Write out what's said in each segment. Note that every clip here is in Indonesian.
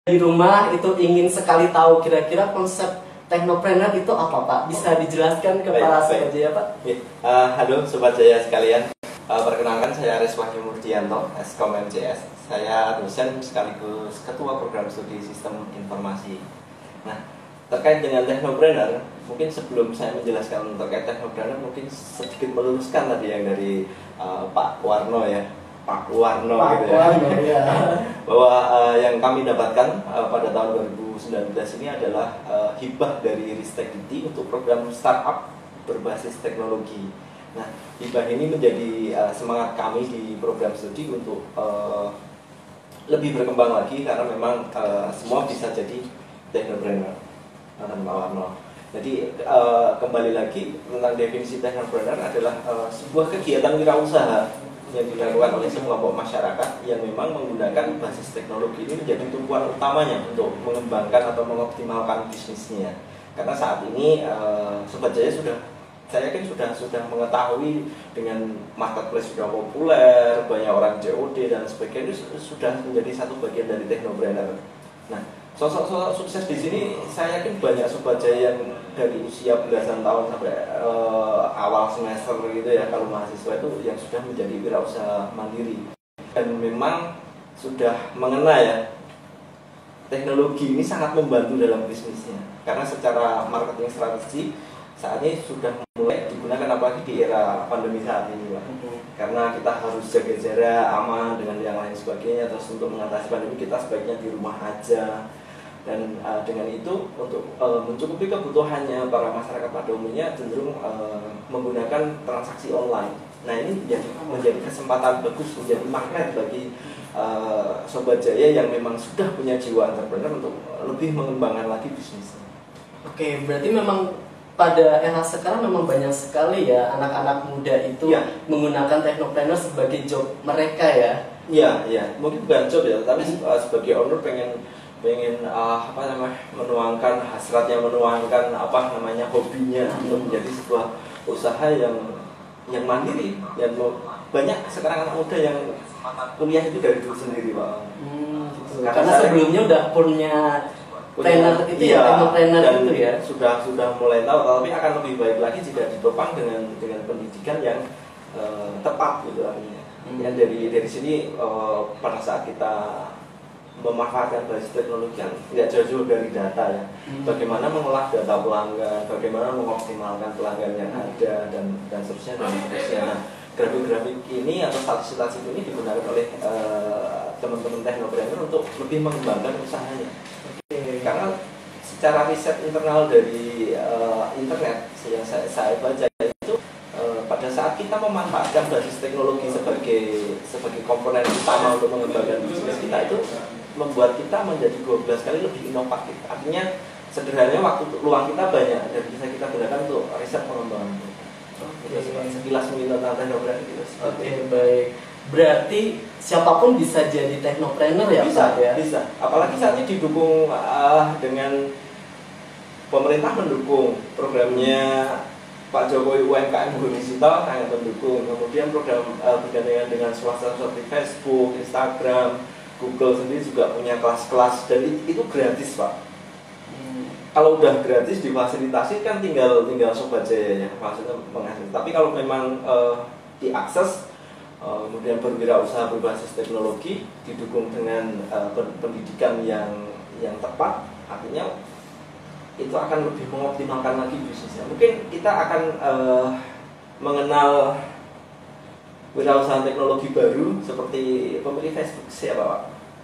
di rumah itu ingin sekali tahu kira-kira konsep Technopreneur itu apa Pak? Bisa dijelaskan ke para Sobat Jaya Pak? Halo Sobat Jaya sekalian, perkenalkan saya Aris Wahyu Murdianto, Eskom MCS. Saya dosen sekaligus Ketua Program Studi Sistem Informasi. Nah, terkait dengan Technopreneur, mungkin sebelum saya menjelaskan terkait Technopreneur, mungkin sedikit meluruskan tadi yang dari Pak Warno ya. Pak Warno gitu ya. Bahwa yang kami dapatkan pada tahun 2019 ini adalah hibah dari Ristek Dikti untuk program startup berbasis teknologi. Nah, hibah ini menjadi semangat kami di program studi untuk lebih berkembang lagi, karena memang semua bisa jadi Technopreneur. Pak Warno. Jadi kembali lagi tentang definisi Technopreneur adalah sebuah kegiatan wirausaha yang dilakukan oleh sekelompok masyarakat yang memang menggunakan basis teknologi ini menjadi tumpuan utamanya untuk mengembangkan atau mengoptimalkan bisnisnya. Karena saat ini Sobat Jaya saya yakin sudah mengetahui dengan marketplace sudah populer, banyak orang COD dan sebagainya, itu sudah menjadi satu bagian dari Technopreneur. Nah, sosok-sosok sukses di sini saya yakin banyak Sobat Jaya yang dari usia belasan tahun sampai awal semester gitu ya, kalau mahasiswa itu yang sudah menjadi wirausaha mandiri dan memang sudah mengenal ya teknologi ini sangat membantu dalam bisnisnya, karena secara marketing strategi saat ini sudah mulai digunakan, apalagi di era pandemi saat ini Pak. Karena kita harus jaga jarak, aman dengan yang lain sebagainya, terus untuk mengatasi pandemi kita sebaiknya di rumah aja. Dan dengan itu untuk mencukupi kebutuhannya para masyarakat pada umumnya cenderung menggunakan transaksi online. Nah, ini menjadi kesempatan bagus, menjadi magnet bagi Sobat Jaya yang memang sudah punya jiwa entrepreneur untuk lebih mengembangkan lagi bisnisnya. Oke, berarti memang pada era sekarang memang banyak sekali ya anak-anak muda itu menggunakan Technopreneur sebagai job mereka ya. Iya, mungkin bukan job ya, tapi sebagai owner pengen menuangkan hasratnya, menuangkan hobinya untuk menjadi sebuah usaha yang mandiri. Dan banyak sekarang anak muda yang kuliah itu dari dulu sendiri Pak. Karena sebelumnya udah punya trainer itu Technopreneur itu ya. Sudah mulai tahu, tapi akan lebih baik lagi jika ditopang dengan pendidikan yang tepat gitu artinya. Yang dari sini pada saat kita memanfaatkan basis teknologi yang tidak jauh-jauh dari data ya. Bagaimana mengolah data pelanggan, bagaimana mengoptimalkan pelanggan yang ada dan seterusnya dan seterusnya. Nah, grafik-grafik ini atau statistik ini digunakan oleh teman-teman Technopreneur untuk lebih mengembangkan usahanya. Karena secara riset internal dari internet yang saya baca itu pada saat kita memanfaatkan basis teknologi sebagai komponen utama untuk mengembangkan bisnis kita, itu membuat kita menjadi 12 kali lebih inovatif. Artinya sederhananya waktu luang kita banyak dan bisa kita gunakan untuk riset pengembangan. Sekilas mungkin tentang Technopreneur gitu. Oke, baik. Berarti siapapun bisa jadi Technopreneur ya Pak ya? Bisa. Apalagi saat ini didukung dengan pemerintah, mendukung programnya Pak Jokowi UMKM Go Digital sangat mendukung. Kemudian program bergandengan dengan swasta seperti Facebook, Instagram, Google sendiri juga punya kelas-kelas dan itu gratis Pak. Kalau udah gratis difasilitasi kan tinggal Sobat Jaya ya, maksudnya menghasilkan. Tapi kalau memang diakses, kemudian berwirausaha berbasis teknologi didukung dengan pendidikan yang tepat, artinya itu akan lebih mengoptimalkan lagi bisnisnya. Mungkin kita akan mengenal wirausaha teknologi baru seperti pemilik Facebook, siapa Pak?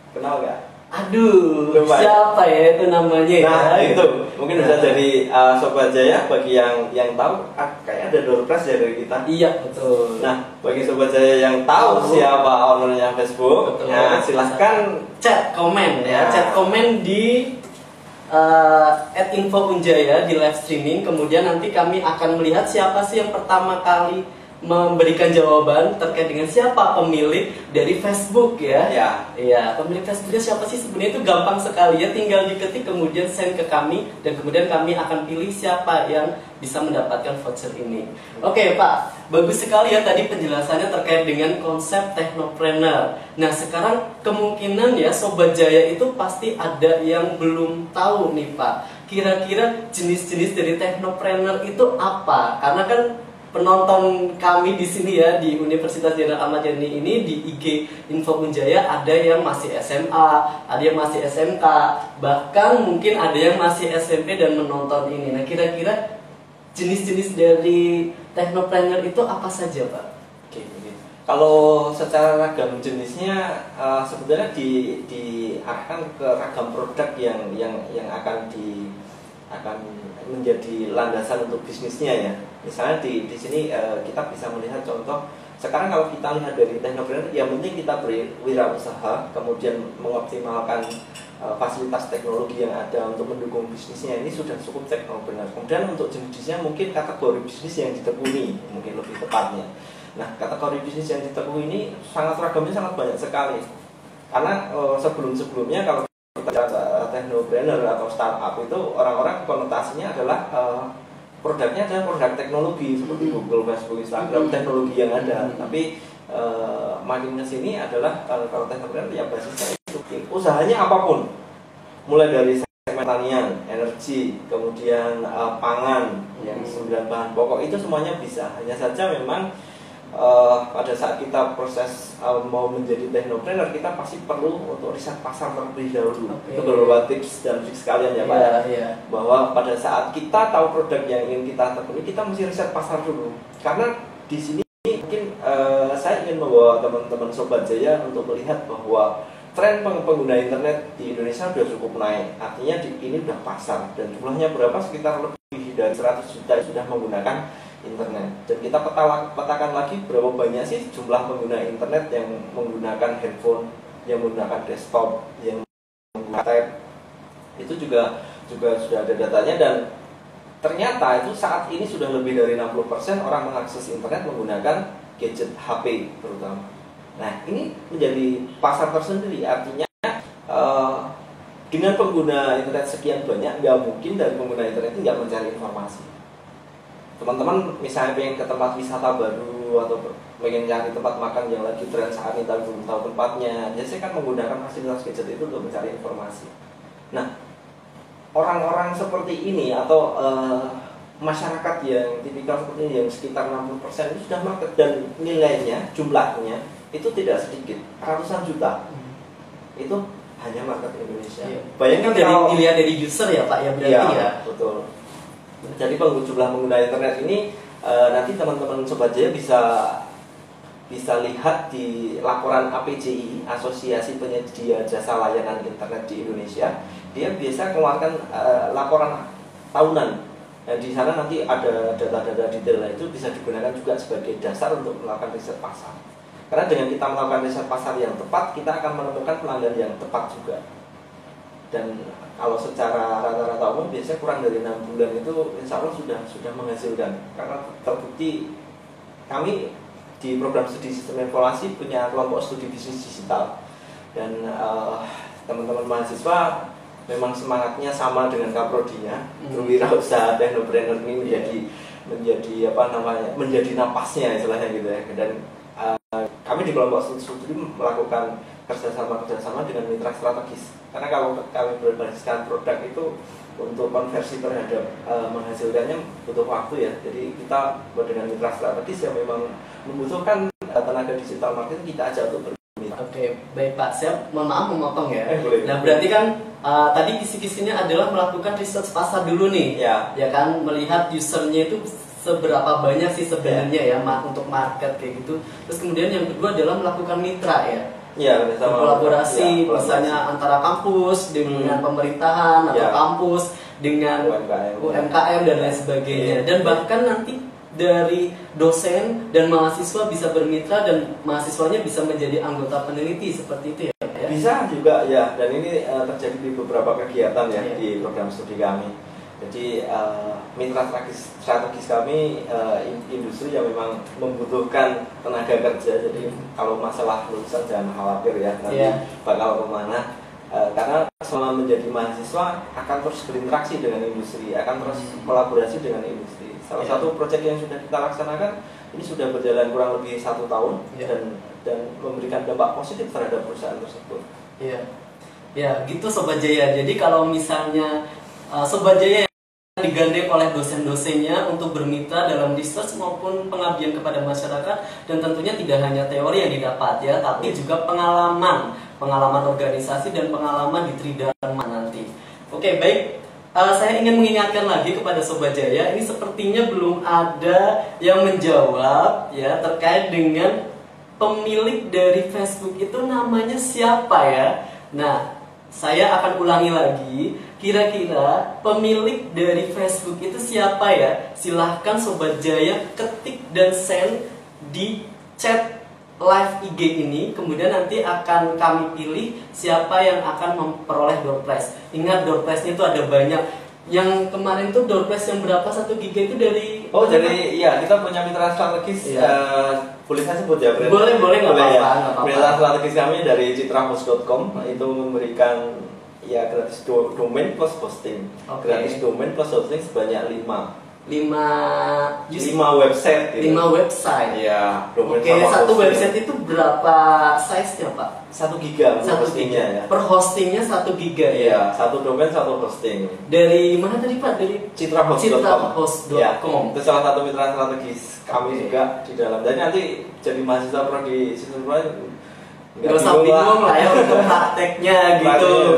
Kenal nggak? Aduh, siapa ya itu namanya? Nah, itu mungkin bisa jadi Sobat Jaya bagi yang tahu, kayak ada door prize ya dari kita. Iya, betul. Nah, bagi Sobat Jaya yang tahu siapa ownernya Facebook, nah silahkan chat komen ya, chat komen di @info Unjaya di live streaming. Kemudian nanti kami akan melihat siapa sih yang pertama kali memberikan jawaban terkait dengan siapa pemilik dari Facebook ya. Iya, pemilik Facebooknya siapa sih sebenarnya, itu gampang sekali ya, tinggal diketik kemudian send ke kami dan kemudian kami akan pilih siapa yang bisa mendapatkan voucher ini. Oke Pak, bagus sekali ya tadi penjelasannya terkait dengan konsep technopreneur. Nah sekarang kemungkinan ya Sobat Jaya itu pasti ada yang belum tahu nih Pak, kira-kira jenis-jenis dari technopreneur itu apa? Karena kan penonton kami di sini ya di Universitas Jenderal Ahmad Yani ini di IG Info Unjaya ada yang masih SMA, ada yang masih SMK, bahkan mungkin ada yang masih SMP dan menonton ini. Nah kira-kira jenis-jenis dari technopreneur itu apa saja Pak? Oke. Kalau secara ragam jenisnya sebenarnya diarahkan ke ragam produk yang akan menjadi landasan untuk bisnisnya ya. Misalnya di sini kita bisa melihat contoh. Sekarang kalau kita lihat dari teknopreneur, yang penting kita berwirausaha, kemudian mengoptimalkan fasilitas teknologi yang ada untuk mendukung bisnisnya, ini sudah cukup teknopreneur. Kemudian untuk jenisnya mungkin kategori bisnis yang ditekuni, mungkin lebih tepatnya. Nah, kategori bisnis yang ditekuni ini sangat ragamnya, sangat banyak sekali. Karena sebelum-sebelumnya kalau technopreneur atau startup itu orang-orang konotasinya adalah produknya adalah produk teknologi seperti Google, Facebook, Instagram, teknologi yang ada. Tapi makin ke sini adalah kalau technopreneur ya basisnya itu usahanya apapun, mulai dari segmen pertanian, energi, kemudian pangan, yang 9 bahan pokok itu semuanya bisa. Hanya saja memang pada saat kita proses mau menjadi technopreneur, kita pasti perlu untuk riset pasar terlebih dahulu. Itu beberapa tips dan trik sekalian ya Pak. Bahwa pada saat kita tahu produk yang ingin kita tekuni, kita mesti riset pasar dulu. Karena di sini mungkin saya ingin membawa teman-teman Sobat Jaya untuk melihat bahwa tren pengguna internet di Indonesia sudah cukup naik. Artinya ini sudah pasar dan jumlahnya berapa, sekitar lebih dari 100 juta sudah menggunakan internet. Dan kita petakan lagi berapa banyak sih jumlah pengguna internet yang menggunakan handphone, yang menggunakan desktop, yang menggunakan tab. Itu juga sudah ada datanya, dan ternyata itu saat ini sudah lebih dari 60% orang mengakses internet menggunakan gadget HP terutama. Nah, ini menjadi pasar tersendiri. Artinya dengan pengguna internet sekian banyak, nggak mungkin dari pengguna internet itu nggak mencari informasi. Teman-teman misalnya pengen ke tempat wisata baru atau pengen cari tempat makan yang lagi tren saat ini tapi belum tahu tempatnya, biasanya kan menggunakan fasilitas gadget itu untuk mencari informasi. Nah, orang-orang seperti ini atau masyarakat yang tipikal seperti ini, yang sekitar 60% itu sudah market, dan nilainya, jumlahnya itu tidak sedikit, ratusan juta. Itu hanya market Indonesia. Bayangkan dilihat dari user ya Pak ya, berarti ya. Betul. Jadi jumlah pengguna internet ini nanti teman-teman Sobat Jaya bisa lihat di laporan APJI, Asosiasi Penyedia Jasa Layanan Internet di Indonesia. Dia biasa keluarkan laporan tahunan. Dan di sana nanti ada data-data detail itu bisa digunakan juga sebagai dasar untuk melakukan riset pasar. Karena dengan kita melakukan riset pasar yang tepat, kita akan menemukan pelanggan yang tepat juga. Dan kalau secara rata-rata umum biasanya kurang dari 6 bulan itu insya Allah sudah menghasilkan. Karena terbukti kami di program studi sistem informasi punya kelompok studi bisnis digital, dan teman-teman mahasiswa memang semangatnya sama dengan kaprodinya. Berwirausaha technopreneur ini menjadi napasnya istilahnya gitu ya. Dan kami di kelompok studi melakukan kerjasama dengan mitra strategis. Karena kalau kami berbasiskan produk itu untuk konversi terhadap menghasilkannya butuh waktu ya. Jadi kita dengan mitra strategis yang memang membutuhkan tenaga digital marketing, kita ajak untuk bermitra. Oke, baik Pak. Saya mohon maaf memotong ya. Nah berarti kan tadi kisi-kisinya adalah melakukan research pasar dulu nih. Ya kan, melihat usernya itu seberapa banyak sih sebenarnya ya untuk market kayak gitu. Terus kemudian yang kedua adalah melakukan mitra ya. Kolaborasi misalnya antara kampus dengan pemerintahan atau kampus dengan UMKM dan lain sebagainya. Dan bahkan nanti dari dosen dan mahasiswa bisa bermitra dan mahasiswanya bisa menjadi anggota peneliti seperti itu ya. Bisa juga ya, dan ini terjadi di beberapa kegiatan ya di program studi kami. Jadi mitra strategis kami industri yang memang membutuhkan tenaga kerja. Jadi kalau masalah lulusan jangan khawatir ya, nanti bakal kemana. Karena selama menjadi mahasiswa akan terus berinteraksi dengan industri, akan terus kolaborasi dengan industri. Salah satu proyek yang sudah kita laksanakan ini sudah berjalan kurang lebih 1 tahun dan memberikan dampak positif terhadap perusahaan tersebut. Ya, gitu Sobat Jaya. Jadi kalau misalnya Sobat Jaya digandeng oleh dosen-dosennya untuk bermitra dalam research maupun pengabdian kepada masyarakat, dan tentunya tidak hanya teori yang didapat ya, tapi juga pengalaman organisasi dan pengalaman di Tridharma nanti. Oke, baik. Saya ingin mengingatkan lagi kepada Sobat Jaya, ini sepertinya belum ada yang menjawab ya terkait dengan pemilik dari Facebook itu namanya siapa ya. Nah, saya akan ulangi lagi. Kira-kira pemilik dari Facebook itu siapa ya? Silahkan Sobat Jaya ketik dan send di chat live IG ini. Kemudian nanti akan kami pilih siapa yang akan memperoleh door prize. Ingat, door prize-nya itu ada banyak. Yang kemarin tuh door prize yang berapa 1 giga itu dari... Oh, jadi ya kita punya mitra strategis. Boleh saya sebut ya? Boleh, nggak apa-apa. Mitra strategis kami dari citrahost.com itu memberikan gratis domain plus hosting. Gratis domain plus hosting sebanyak 5 website gitu. 5 website. Iya, domain. Oke, satu website itu berapa size-nya, Pak? 1 giga per hostingnya ya. Per hostingnya 1 giga ya. Iya, 1 domain 1 hosting. Dari mana tadi, Pak? Dari citrahost.com. Ya, itu salah satu mitra strategis kami juga di dalam. Dan nanti jadi mahasiswa prodi sistem nggak usah bingung lah ya untuk prakteknya gitu.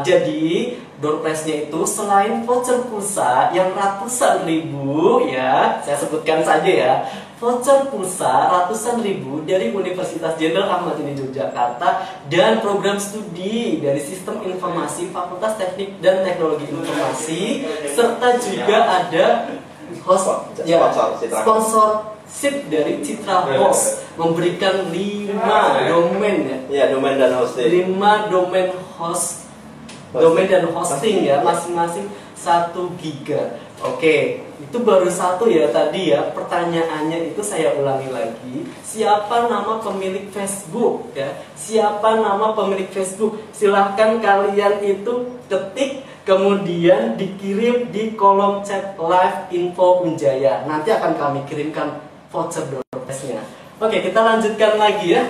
Jadi door prize-nya itu selain voucher pulsa yang ratusan ribu ya, saya sebutkan saja ya, voucher pulsa ratusan ribu dari Universitas Jenderal Ahmad Yani Yogyakarta dan program studi dari Sistem Informasi Fakultas Teknik dan Teknologi Informasi, serta juga ada sponsorship dari Citra Host memberikan 5 domain ya. Iya, domain dan hosting. 5 domain dan hosting ya, masing-masing 1 giga. Oke, itu baru satu ya tadi ya. Pertanyaannya itu saya ulangi lagi. Siapa nama pemilik Facebook ya? Siapa nama pemilik Facebook? Silahkan kalian itu ketik, kemudian dikirim di kolom chat live info Unjaya. Nanti akan kami kirimkan voucher door prize-nya. Oke, kita lanjutkan lagi ya.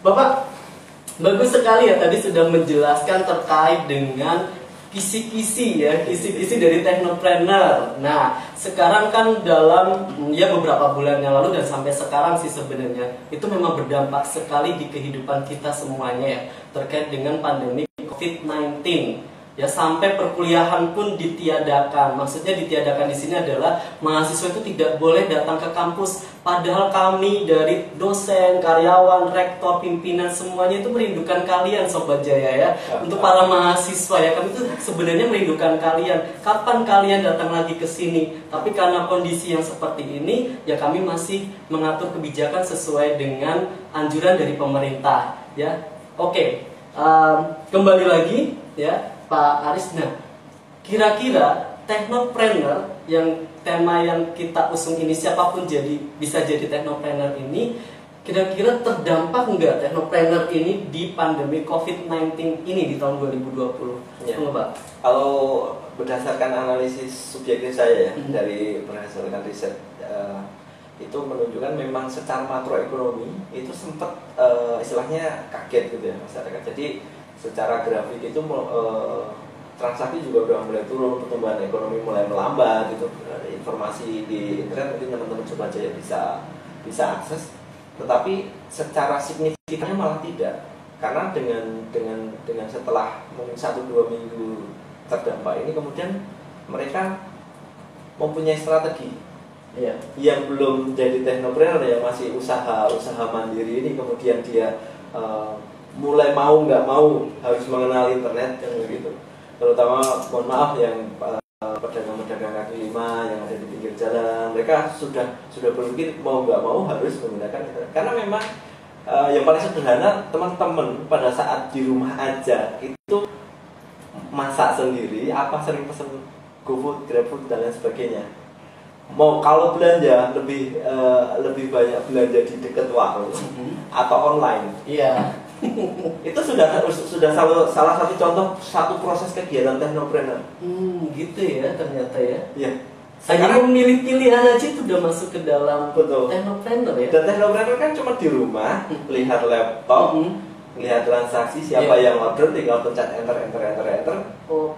Bapak, bagus sekali ya tadi sudah menjelaskan terkait dengan kisi-kisi ya, kisi-kisi dari Technopreneur. Nah, sekarang kan dalam beberapa bulan yang lalu dan sampai sekarang sih sebenarnya itu memang berdampak sekali di kehidupan kita semuanya ya, terkait dengan pandemi COVID-19. Ya, sampai perkuliahan pun ditiadakan. Maksudnya ditiadakan di sini adalah mahasiswa itu tidak boleh datang ke kampus. Padahal kami dari dosen, karyawan, rektor, pimpinan semuanya itu merindukan kalian Sobat Jaya ya. Untuk para mahasiswa ya, kami itu sebenarnya merindukan kalian. Kapan kalian datang lagi ke sini? Tapi karena kondisi yang seperti ini, ya kami masih mengatur kebijakan sesuai dengan anjuran dari pemerintah ya. Oke, kembali lagi ya Pak Aris. Nah, kira-kira Technopreneur yang tema yang kita usung ini, siapapun bisa jadi Technopreneur ini, kira-kira terdampak enggak Technopreneur ini di pandemi COVID-19 ini di tahun 2020? Ya. Pak? Kalau berdasarkan analisis subjektif saya ya, dari berdasarkan riset itu menunjukkan memang secara makroekonomi itu sempat istilahnya kaget gitu ya masyarakat. Jadi secara grafik itu transaksi juga udah mulai turun, pertumbuhan ekonomi mulai melambat gitu. Informasi di internet mungkin teman-teman coba aja bisa akses, tetapi secara signifikannya malah tidak. Karena dengan setelah mungkin 1-2 minggu terdampak ini, kemudian mereka mempunyai strategi yang belum jadi Technopreneur, yang masih usaha mandiri ini, kemudian dia mulai mau nggak mau harus mengenal internet yang begitu. Terutama mohon maaf yang pedagang-pedagang kaki lima yang ada di pinggir jalan, mereka sudah berpikir mau nggak mau harus menggunakan internet. Karena memang yang paling sederhana, teman-teman pada saat di rumah aja itu masak sendiri, apa sering pesen GoFood, GrabFood dan lain sebagainya. Mau kalau belanja lebih banyak belanja di dekat warung atau online. Iya. Itu sudah salah satu contoh satu proses kegiatan technopreneur. Gitu ya ternyata ya. Iya. Hanya memilih pilihan aja itu udah masuk ke dalam betul technopreneur ya. Dan technopreneur kan cuma di rumah, lihat laptop, lihat transaksi, siapa yang order, tinggal pencet enter.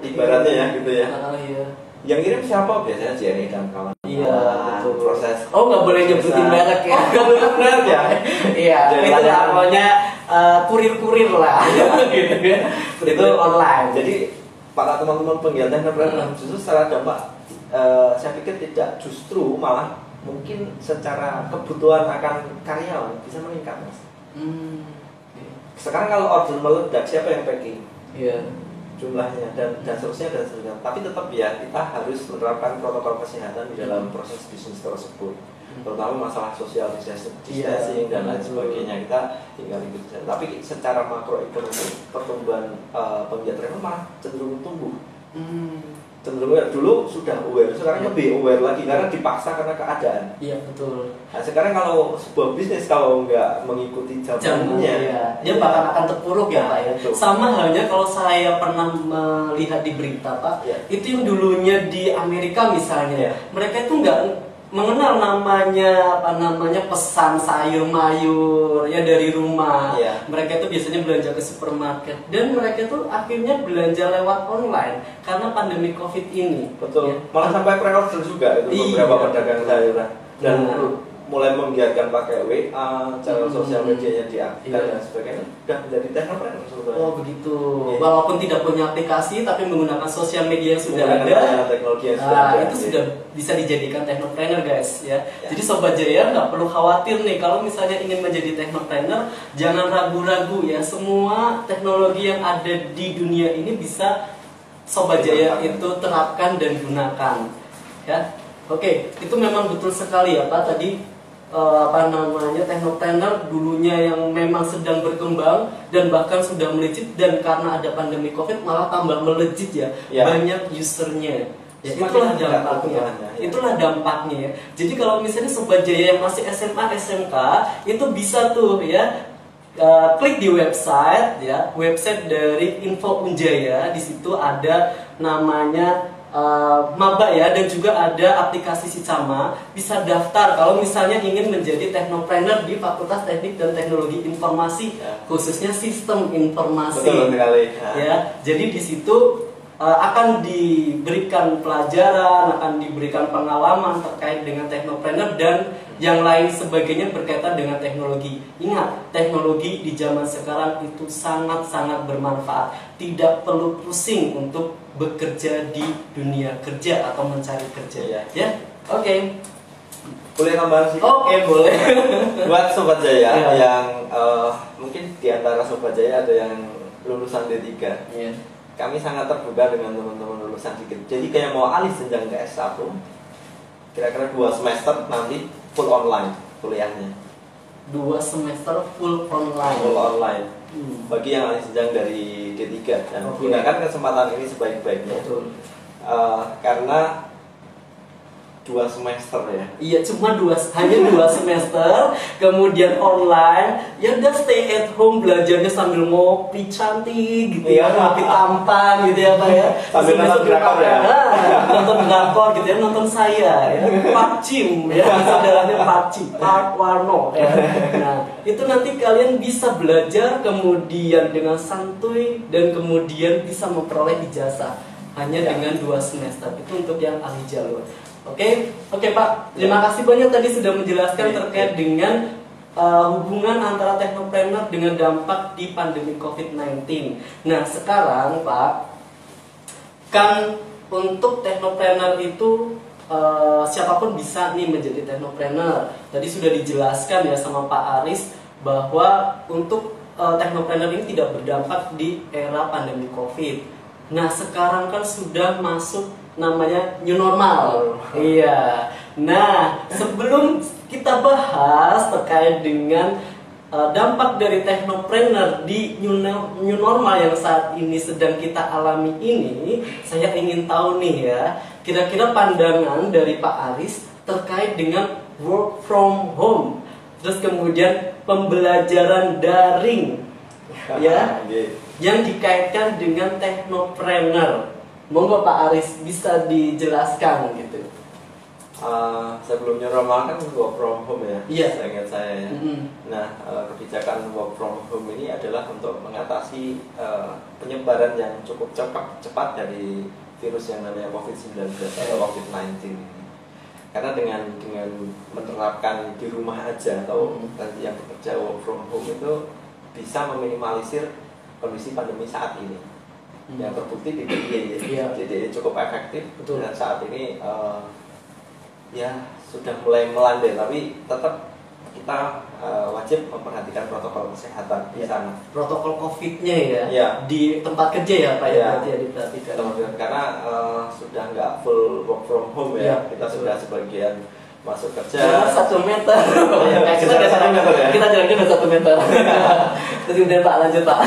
Ibaratnya ya gitu ya. Iya. Yang kirim siapa? Biasanya JNE dan kawan. Iya, betul. Proses. Oh, nggak boleh nyebutin merek ya. Nggak boleh merek ya. Iya, itu namanya kurir-kurir lah. Gitu ya. Itu online. Jadi para teman-teman penggiat technopreneur justru secara dampak saya pikir tidak, justru malah mungkin secara kebutuhan akan karyawan bisa meningkat, Mas. Sekarang kalau order meledak, siapa yang packing? Iya. Jumlahnya dan seterusnya. Tapi tetap ya kita harus menerapkan protokol kesehatan di dalam proses bisnis tersebut, terutama masalah social distancing dan lain sebagainya. Kita tinggal ikut. Tapi secara makroekonomi pertumbuhan penggiat travel malah cenderung tumbuh. Cenderung ya, dulu sudah aware, sekarang lebih aware lagi karena dipaksa karena keadaan. Iya betul. Nah, sekarang kalau sebuah bisnis kalau nggak mengikuti zamannya, dia bakal akan terpuruk ya Pak ya. Betul. Sama halnya kalau saya pernah melihat di berita Pak, itu yang dulunya di Amerika misalnya, mereka itu nggak mengenal namanya pesan sayur mayur ya dari rumah. Mereka itu biasanya belanja ke supermarket dan mereka itu akhirnya belanja lewat online karena pandemi COVID ini. Betul. Malah sampai pre-order juga itu beberapa pedagang sayuran dan mulai menggiatkan pakai WA, channel sosial medianya diaktifkan dan sebagainya. Sudah menjadi technopreneur sebetulnya. Oh begitu. Walaupun tidak punya aplikasi tapi menggunakan sosial media yang sudah ada, teknologi yang sudah ada, itu sudah bisa dijadikan technopreneur guys ya. Jadi Sobat Jaya nggak perlu khawatir nih kalau misalnya ingin menjadi technopreneur, jangan ragu-ragu ya. Semua teknologi yang ada di dunia ini bisa Sobat Jaya itu terapkan dan gunakan ya. Oke, itu memang betul sekali ya Pak tadi. Technopreneur dulunya yang memang sedang berkembang dan bahkan sudah melejit, dan karena ada pandemi COVID malah tambah melejit ya. Banyak usernya ya. Itulah dampaknya ya. Jadi kalau misalnya Sobat Jaya yang masih SMA SMK itu bisa tuh ya klik di website ya, website dari Info Unjaya. Di situ ada namanya maba ya, dan juga ada aplikasi Sicama. Bisa daftar kalau misalnya ingin menjadi technopreneur di Fakultas Teknik dan Teknologi Informasi, khususnya Sistem Informasi. Betul sekali. Ya, jadi di situ akan diberikan pelajaran, akan diberikan pengalaman terkait dengan technopreneur dan yang lain sebagainya berkaitan dengan teknologi. Ingat, teknologi di zaman sekarang itu sangat-sangat bermanfaat. Tidak perlu pusing untuk bekerja di dunia kerja atau mencari kerja ya. Oke. Boleh tambahan sih? Oke, boleh. Buat Sobat Jaya yang mungkin di antara Sobat Jaya ada yang lulusan D3. Kami sangat terbuka dengan teman-teman lulusan dikit. Jadi kayak mau alih jenjang ke S1, kira-kira 2 semester nanti full online kuliahnya. 2 semester full online. Full online. Bagi yang alih jenjang dari D3 dan gunakan kesempatan ini sebaik-baiknya. Betul. Karena 2 semester ya. Iya, cuma hanya 2 semester, kemudian online. Ya udah stay at home, belajarnya sambil ngopi cantik gitu ya, ngopi tampan gitu ya Pak ya. Sambil nonton drakor ya. Nonton drakor gitu ya, nonton saya ya. Pak Cim ya, saudaranya Pak Cim, Pak Warno ya. Nah, itu nanti kalian bisa belajar kemudian dengan santuy dan kemudian bisa memperoleh ijazah hanya dengan 2 semester. Itu untuk yang ahli jalur. Oke Pak, terima kasih banyak tadi sudah menjelaskan terkait dengan hubungan antara technopreneur dengan dampak di pandemi COVID-19. Nah sekarang Pak, kan untuk technopreneur itu siapapun bisa nih menjadi technopreneur. Tadi sudah dijelaskan ya sama Pak Aris bahwa untuk technopreneur ini tidak berdampak di era pandemi COVID. Nah sekarang kan sudah masuk namanya new normal. Iya. Nah, sebelum kita bahas terkait dengan dampak dari technopreneur di new normal yang saat ini sedang kita alami ini, saya ingin tahu nih ya, kira-kira pandangan dari Pak Aris terkait dengan work from home, terus kemudian pembelajaran daring, ya, yang dikaitkan dengan technopreneur. Monggo Pak Aris bisa dijelaskan gitu. Sebelumnya Roma kan work from home ya, Iya. ingat saya ya. Nah, kebijakan work from home ini adalah untuk mengatasi penyebaran yang cukup cepat dari virus yang namanya COVID-19 atau COVID-19 ini. Karena dengan menerapkan di rumah aja atau yang bekerja work from home itu bisa meminimalisir kondisi pandemi saat ini. Yang terbukti di DIY cukup efektif. Betul. Dan saat ini ya sudah mulai melandai, tapi tetap kita wajib memperhatikan protokol kesehatan di sana. Protokol COVID-nya ya, di tempat kerja ya Pak ya, berarti ya diperhatikan. Karena sudah nggak full work from home ya, kita sudah sebagian masuk kerja. 1 meter. Kita jalan-jalan 1 meter. Terus kemudian Pak lanjut Pak.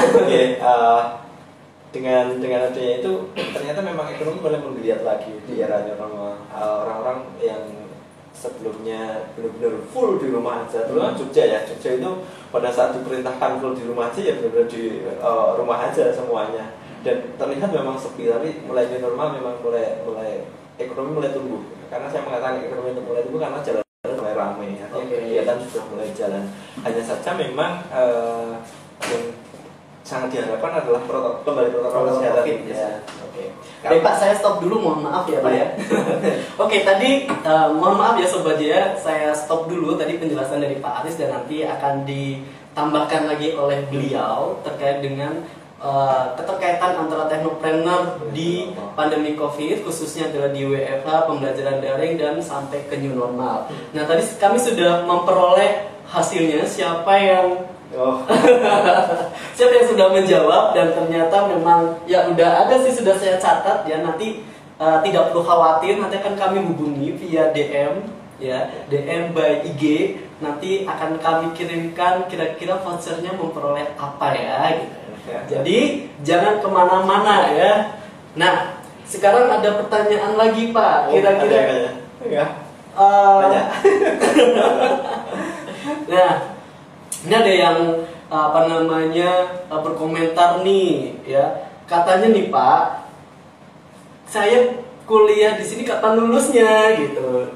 Dengan adanya itu ternyata memang ekonomi mulai menggeliat lagi di era normal. Orang-orang yang sebelumnya benar-benar full di rumah aja, terutama Jogja itu pada saat diperintahkan full di rumah aja ya benar-benar di rumah aja semuanya, dan terlihat memang sepi. Tapi mulai normal memang mulai ekonomi mulai tumbuh, karena saya mengatakan ekonomi mulai tumbuh karena jalan mulai ramai, kegiatan sudah mulai jalan. Hanya saja memang yang sangat diharapkan adalah kembali protokol kesehatan ya. Baik Pak, saya stop dulu, mohon maaf ya Pak ya. Oke, tadi mohon maaf ya Sobat Jaya, saya stop dulu tadi penjelasan dari Pak Aris, dan nanti akan ditambahkan lagi oleh beliau terkait dengan keterkaitan antara technopreneur di pandemi COVID, khususnya adalah di WFH, pembelajaran daring, dan sampai ke new normal. Nah, tadi kami sudah memperoleh hasilnya, siapa yang sudah menjawab, dan ternyata memang ya udah ada sih, sudah saya catat ya. Nanti tidak perlu khawatir, nanti akan kami hubungi via DM ya, DM by IG. Nanti akan kami kirimkan kira-kira vouchernya memperoleh apa ya gitu. Jadi jangan kemana-mana ya. Nah, sekarang ada pertanyaan lagi Pak, kira-kira nah, ini ada yang berkomentar nih ya. Katanya nih Pak, saya kuliah di sini kapan lulusnya gitu.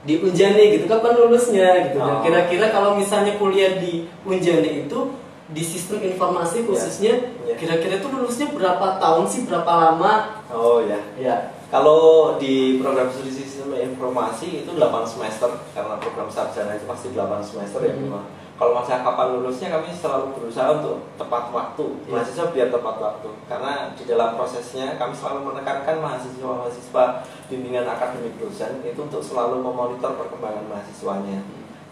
Di Unjani gitu, kapan lulusnya gitu. Dan kira-kira kalau misalnya kuliah di Unjani itu di sistem informasi khususnya, kira-kira itu lulusnya berapa tahun sih, berapa lama? Kalau di program studi sistem informasi itu 8 semester, karena program sarjana itu pasti 8 semester ya memang. Kalau masalah kapan lulusnya, kami selalu berusaha untuk tepat waktu, mahasiswa biar tepat waktu. Karena di dalam prosesnya kami selalu menekankan mahasiswa bimbingan akademik dosen itu untuk selalu memonitor perkembangan mahasiswanya.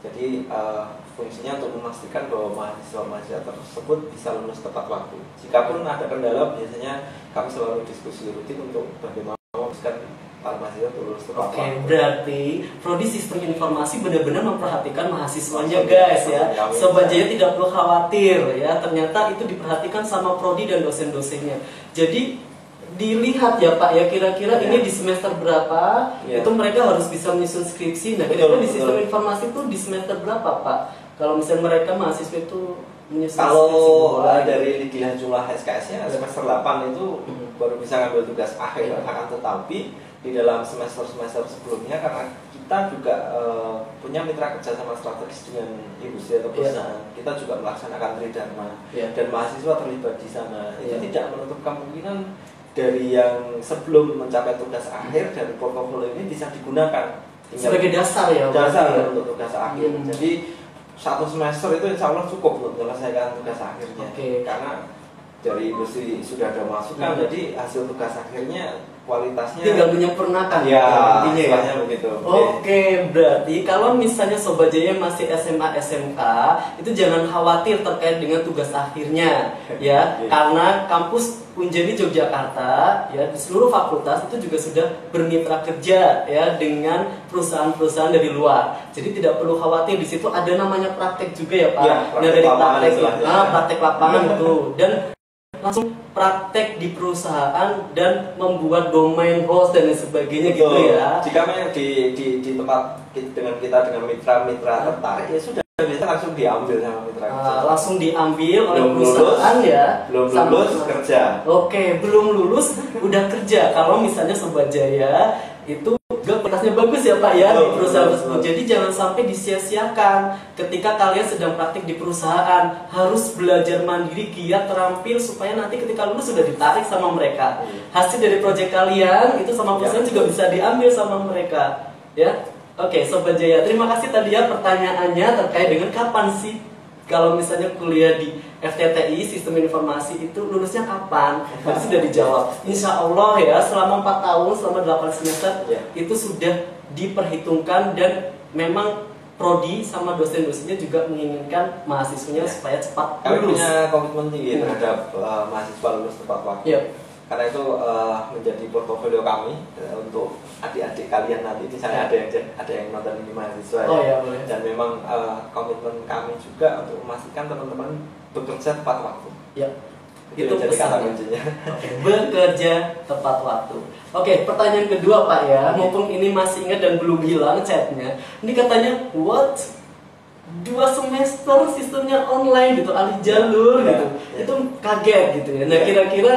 Jadi fungsinya untuk memastikan bahwa mahasiswa tersebut bisa lulus tepat waktu. Jikapun ada kendala, biasanya kami selalu diskusi rutin untuk bagaimana memastikan para mahasiswa lulus tepat waktu. Berarti Prodi Sistem Informasi benar-benar memperhatikan mahasiswanya guys ya. Sobat Jaya tidak perlu khawatir ya, ternyata itu diperhatikan sama Prodi dan dosen-dosennya. Jadi dilihat ya Pak ya, kira-kira ini di semester berapa, itu mereka harus bisa menyusun skripsi. Nah, kira-kira di Sistem Informasi itu di semester berapa Pak? Kalau misalnya mereka mahasiswa itu menyusun skripsi, dari lidian jumlah SKS-nya semester 8 itu baru bisa ngambil tugas akhir. Akan tetapi di dalam semester-semester sebelumnya, karena kita juga punya mitra kerja sama strategis dengan industri atau perusahaan, kita juga melaksanakan tridharma dan mahasiswa terlibat di sana. Itu tidak menutup kemungkinan dari yang sebelum mencapai tugas akhir dari portofolio ini bisa digunakan sebagai dasar ya, untuk tugas akhir. Jadi 1 semester itu insya Allah cukup untuk menyelesaikan tugas akhirnya. Karena dari industri sudah ada masukan, jadi hasil tugas akhirnya kualitasnya tinggal menyempurnakan ya, intinya ya begitu. Oke, berarti kalau misalnya Sobat Jaya masih SMA SMK itu jangan khawatir terkait dengan tugas akhirnya ya, karena kampus Unjani Yogyakarta ya di seluruh fakultas itu juga sudah bermitra kerja ya dengan perusahaan-perusahaan dari luar. Jadi tidak perlu khawatir, di situ ada namanya praktek juga ya Pak. Ya, nah dari praktek lapangan itu dan langsung praktek di perusahaan dan membuat domain host dan lain sebagainya gitu ya. Jika memang di tempat dengan mitra tertarik ya sudah bisa langsung diambil sama mitra kerja. Langsung diambil oleh perusahaan lulus, ya. Belum lulus kerja. Oke, belum lulus udah kerja. Kalau misalnya Sobat Jaya itu kualitasnya bagus ya Pak ya di perusahaan tersebut. Jadi jangan sampai disia-siakan ketika kalian sedang praktik di perusahaan. Harus belajar mandiri, giat, terampil supaya nanti ketika lulus sudah ditarik sama mereka. Hasil dari proyek kalian itu sama perusahaan juga bisa diambil sama mereka. Ya, oke Sobat Jaya. Terima kasih tadi ya pertanyaannya terkait dengan kapan sih kalau misalnya kuliah di FTTI Sistem Informasi itu lulusnya kapan? Tadi sudah dijawab. Insya Allah ya selama 4 tahun, selama 8 semester itu sudah diperhitungkan dan memang prodi sama dosen-dosennya juga menginginkan mahasiswanya supaya cepat lulus. Kami punya komitmen tinggi terhadap mahasiswa lulus tepat waktu. Karena itu menjadi portofolio kami untuk adik-adik kalian nanti. Misalnya ada yang nonton ini mahasiswa dan memang komitmen kami juga untuk memastikan teman-teman bekerja tepat waktu. Itu jadi kata kuncinya. Bekerja tepat waktu. Oke, pertanyaan kedua Pak ya. Mumpung ini masih ingat dan belum hilang chatnya. Ini katanya what? 2 semester sistemnya online gitu, alih jalur gitu. Itu kaget gitu ya. Nah kira-kira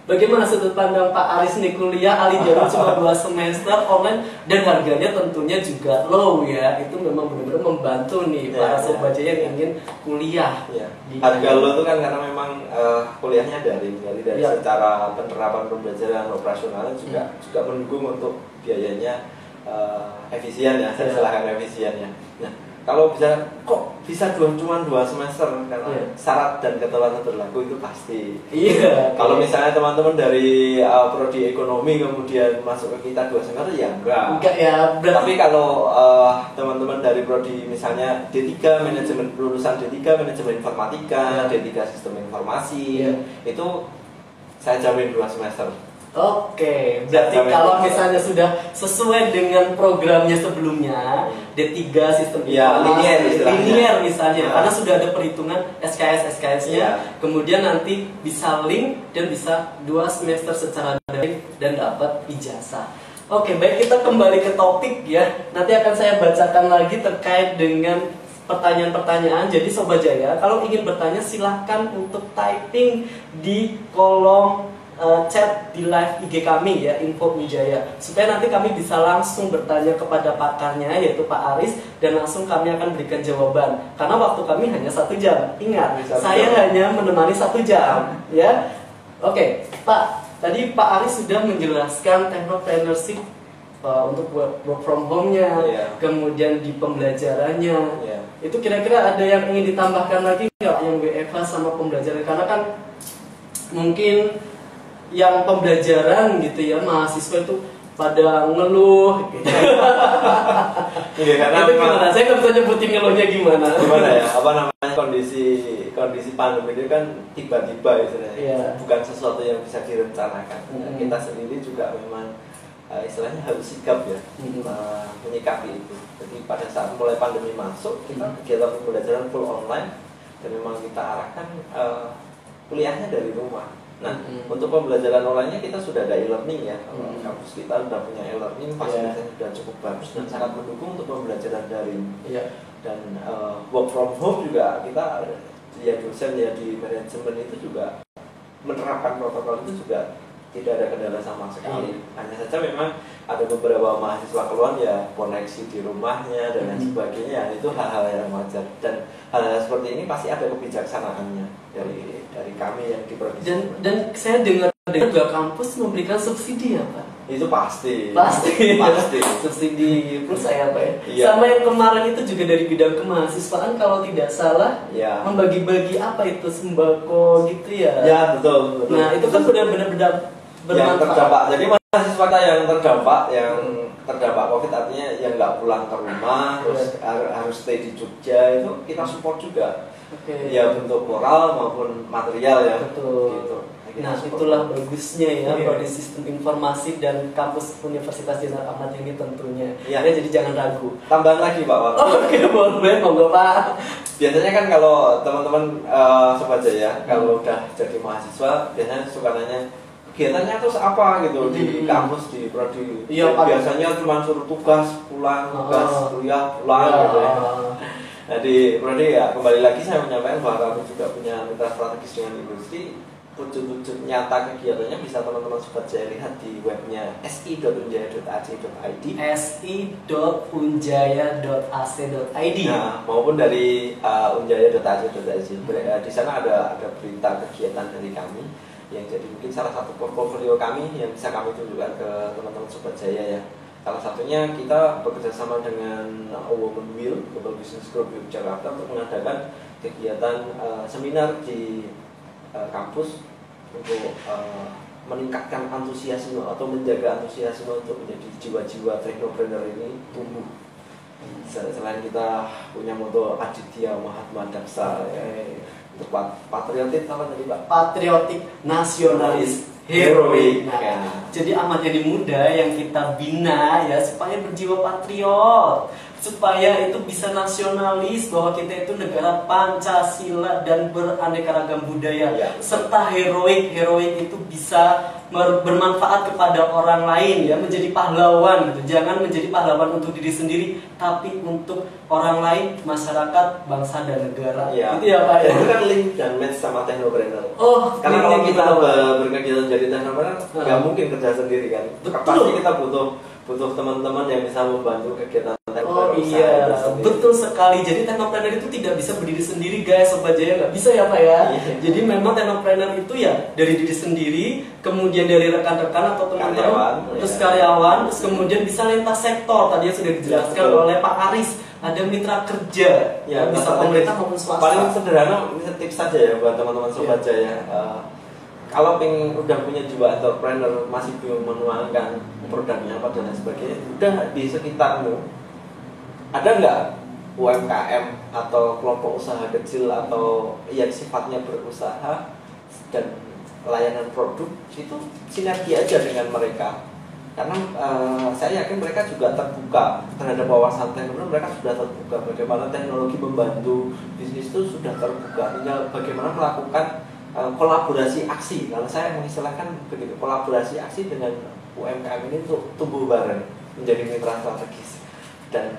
bagaimana sudut pandang Pak Aris nih kuliah alih jalur cuma 2 semester online dan harganya tentunya juga low ya. Itu memang benar-benar membantu nih para Sobat Jaya yang ingin kuliah. Harga low itu kan karena memang kuliahnya dari secara penerapan pembelajaran operasionalnya juga mendukung untuk biayanya efisien ya, saya silahkan efisiennya. Nah, kalau bisa cuma 2 semester karena syarat dan ketentuan berlaku itu pasti. Kalau misalnya teman-teman dari prodi ekonomi kemudian masuk ke kita 2 semester ya enggak ya. Tapi kalau teman-teman dari prodi misalnya D3 manajemen, lulusan D3 manajemen informatika, D3 sistem informasi, itu saya jamin 2 semester. Oke, berarti kalau misalnya sudah sesuai dengan programnya sebelumnya D3 sistem linier misalnya, karena sudah ada perhitungan SKS-nya, kemudian nanti bisa link dan bisa 2 semester secara daring dan dapat ijazah. Oke, baik, kita kembali ke topik ya. Nanti akan saya bacakan lagi terkait dengan pertanyaan-pertanyaan. Jadi Sobat Jaya, kalau ingin bertanya silahkan untuk typing di kolom chat di live IG kami ya, Info Wijaya, supaya nanti kami bisa langsung bertanya kepada pakarnya yaitu Pak Aris dan langsung kami akan berikan jawaban karena waktu kami hanya 1 jam. Ingat, saya hanya menemani 1 jam ya. Oke, Pak, tadi Pak Aris sudah menjelaskan technopreneurship untuk work from home-nya, kemudian di pembelajarannya. Itu kira-kira ada yang ingin ditambahkan lagi nggak yang WFH sama pembelajaran? Karena kan mungkin yang pembelajaran gitu ya, mahasiswa itu pada ngeluh gitu. Karena itu gimana? Saya nggak bisa nyebutin ngeluhnya gimana. Gimana ya? Apa namanya kondisi pandemi itu kan tiba-tiba istilahnya. Bukan sesuatu yang bisa direncanakan. Kita sendiri juga memang istilahnya harus sikap ya, menyikapi itu. Jadi pada saat mulai pandemi masuk, kita kegiatan pembelajaran full online dan memang kita arahkan kuliahnya dari rumah. Nah, untuk pembelajaran online-nya kita sudah ada e-learning ya. Kampus kita sudah punya e-learning, fasilitasnya sudah cukup bagus dan sangat mendukung untuk pembelajaran daring. Dan work from home juga kita ya dosen ya di manajemen itu juga menerapkan protokol itu juga tidak ada kendala sama sekali. Hanya saja memang ada beberapa mahasiswa keluar ya koneksi di rumahnya dan lain sebagainya. Itu hal-hal yang wajar dan hal-hal seperti ini pasti ada kebijaksanaannya dari kami yang diproduksi. Dan saya dengar juga kampus memberikan subsidi ya Pak? Itu pasti. Pasti. Pasti. Subsidi pulsa ya Pak ya? Iya. Sama yang kemarin itu juga dari bidang kemahasiswaan kalau tidak salah, ya. Membagi-bagi apa itu sembako gitu ya? Ya betul. Nah itu kan benar-benar yang terdampak. Jadi mahasiswa kita yang terdampak COVID artinya yang nggak pulang ke rumah, terus harus stay di Jogja, itu kita support juga. Ya bentuk moral maupun material ya. Betul. Gitu. Nah itulah bagusnya ya pada sistem informasi dan kampus Universitas Jenderal Ahmad Yani tentunya. Ya jadi jangan ragu. Tambahan lagi Pak. Oke boleh, monggo Pak. Biasanya kan kalau teman-teman Sobat Jaya kalau udah jadi mahasiswa biasanya suka nanya kegiatannya terus apa gitu di kampus di prodi. Iya, biasanya cuma suruh tugas pulang, tugas kuliah pulang gitu ya. Nah di prodi ya kembali lagi saya menyampaikan bahwa kami juga punya mitra strategis dengan industri. Wujud-wujud nyata kegiatannya bisa teman-teman Sobat Jaya lihat di webnya si.unjaya.ac.id si.unjaya.ac.id. Nah, maupun dari unjaya.ac.id. Di sana ada berita kegiatan dari kami yang jadi mungkin salah satu portfolio kami yang bisa kami tunjukkan ke teman-teman Sobat Jaya ya. Salah satunya kita bekerja sama dengan Women Will Global Business Group Yogyakarta untuk mengadakan kegiatan seminar di kampus untuk meningkatkan antusiasme atau menjaga antusiasme untuk menjadi jiwa-jiwa technopreneur ini tumbuh. Selain kita punya moto Aditya Mahatma Daksa untuk patriotik apa tadi Pak? Patriotik, nasionalis, heroik. Nah, jadi Ahmad Yani Muda yang kita bina ya supaya berjiwa patriot, supaya itu bisa nasionalis, bahwa kita itu negara Pancasila dan beraneka ragam budaya ya, serta heroik. Heroik itu bisa bermanfaat kepada orang lain ya, menjadi pahlawan gitu. Jangan menjadi pahlawan untuk diri sendiri, tapi untuk orang lain, masyarakat, bangsa dan negara. Ya. Itu ya Pak ya. Itu kan link dan match sama technopreneur. Karena kalau kita berkegiatan jadi technopreneur nggak mungkin kerja sendiri kan. Pasti kita butuh teman-teman yang bisa membantu kegiatan technopreneur. Iya, betul sekali. Jadi technopreneur itu tidak bisa berdiri sendiri guys, Sobat Jaya, nggak bisa ya Pak ya. Jadi memang technopreneur itu ya dari diri sendiri, kemudian dari rekan-rekan atau teman-teman, terus karyawan, terus kemudian bisa lintas sektor. Tadi yang sudah dijelaskan oleh Pak Aris. Ada mitra kerja, ya, bisa pemerintah maupun swasta. Paling sederhana, tips saja ya buat teman-teman Sobat Jaya. Kalau udah punya jiwa entrepreneur, masih belum menuangkan produknya apa dan lain sebagainya, udah di sekitarmu ada nggak UMKM atau kelompok usaha kecil atau yang sifatnya berusaha dan layanan produk, itu sinergi aja dengan mereka. Karena saya yakin mereka juga terbuka terhadap wawasan teknologi, mereka sudah terbuka bagaimana teknologi membantu bisnis itu sudah terbuka. Tinggal bagaimana melakukan kolaborasi aksi. Kalau saya mengistilahkan begitu, kolaborasi aksi dengan UMKM ini untuk tumbuh bareng menjadi mitra strategis. Dan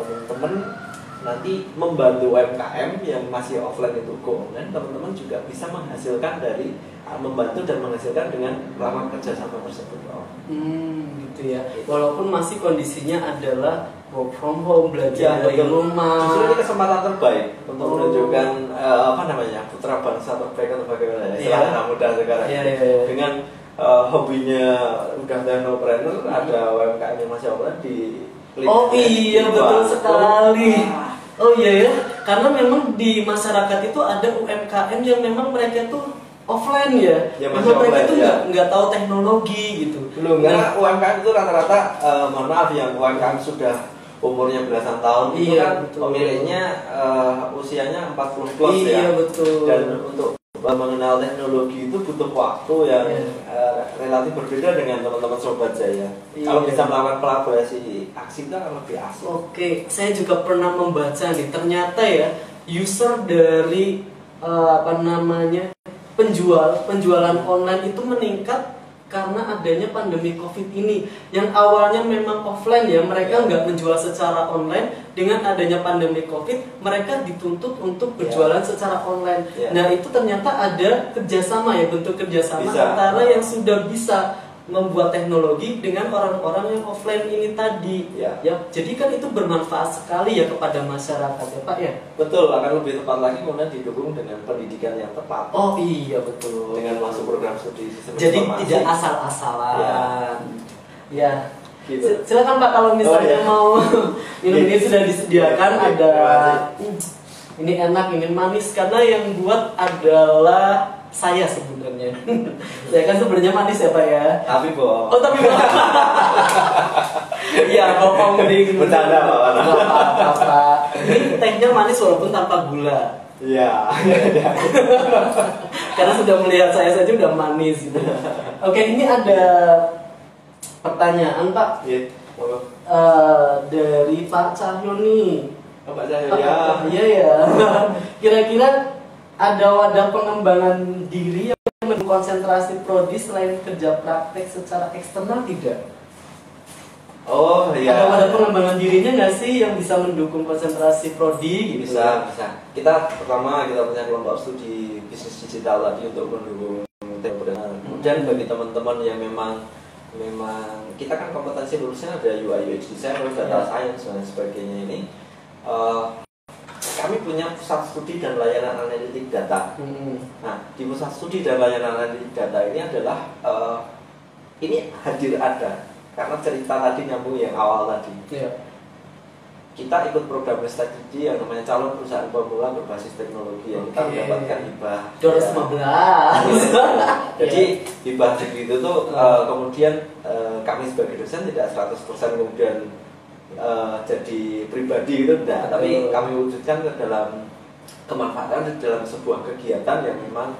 teman-teman nanti membantu UMKM yang masih offline itu go online, teman-teman juga bisa menghasilkan dari membantu dan menghasilkan dengan melakukan kerjasama tersebut. Gitu ya. Walaupun masih kondisinya adalah work from home, belajar dari rumah. Justru ini kesempatan terbaik untuk menunjukkan putra bangsa terbaik atau bagaimana ya. Anak muda sekarang dengan hobinya udah technopreneur, ada UMKM yang masih offline di betul sekali. Oh iya ya, karena memang di masyarakat itu ada UMKM yang memang mereka tuh offline ya, memang mereka tuh nggak tahu teknologi gitu. Karena UMKM itu rata-rata, mohon maaf yang UMKM sudah umurnya belasan tahun, itu kan pemiliknya usianya 40 plus ya. Iya betul. Dan untuk mengenal teknologi itu butuh waktu yang relatif berbeda dengan teman-teman Sobat Jaya. Kalau bisa melakukan kolaborasi aksi itu akan lebih asik. Oke, saya juga pernah membaca nih, ternyata ya user dari penjualan online itu meningkat karena adanya pandemi COVID ini. Yang awalnya memang offline ya, mereka nggak menjual secara online. Dengan adanya pandemi COVID, mereka dituntut untuk berjualan secara online. Nah itu ternyata ada kerjasama ya, bentuk kerjasama antara yang sudah bisa membuat teknologi dengan orang-orang yang offline ini tadi. Ya, jadi kan itu bermanfaat sekali ya kepada masyarakat ya Pak ya. Betul, akan lebih tepat lagi kemudian didukung dengan pendidikan yang tepat. Oh iya betul. Dengan masuk program studi sistem jadi informasi. Tidak asal-asalan. Ya. Gitu. Silakan Pak kalau misalnya mau minum ini sudah disediakan ada. Ini enak, ini manis karena yang buat adalah saya sebenarnya. Saya kan sebenarnya manis ya Pak ya. Tapi bohong. Oh tapi bohong. Iya bohong ding. Bercanda Pak. Ini tehnya manis walaupun tanpa gula. Iya. Karena sudah melihat saya saja udah manis gitu. Oke, ini ada pertanyaan Pak. Iya. Dari Pak Cahyo nih. Pak Cahyo ya. Iya ya. Kira-kira ada wadah pengembangan diri yang mendukung konsentrasi prodi selain kerja praktek secara eksternal tidak? Oh iya. Ada wadah pengembangan dirinya nggak sih yang bisa mendukung konsentrasi prodi? Gitu? Bisa. Kita pertama kita punya kelompok studi bisnis digital tadi untuk mendukung teknologi. Kemudian bagi teman-teman yang memang kita kan kompetensi lulusnya ada UI UX design, data science dan sebagainya ini. Kami punya pusat studi dan layanan analitik data. Nah, di pusat studi dan layanan analitik data ini adalah ini hadir ada karena cerita tadi nyambung yang awal tadi. Kita ikut program strategi yang namanya calon perusahaan pemula berbasis teknologi yang kita mendapatkan hibah 2015. Jadi hibah itu tuh kemudian kami sebagai dosen tidak 100% kemudian jadi pribadi gitu enggak, tapi kami wujudkan ke dalam kemanfaatan dalam sebuah kegiatan yang memang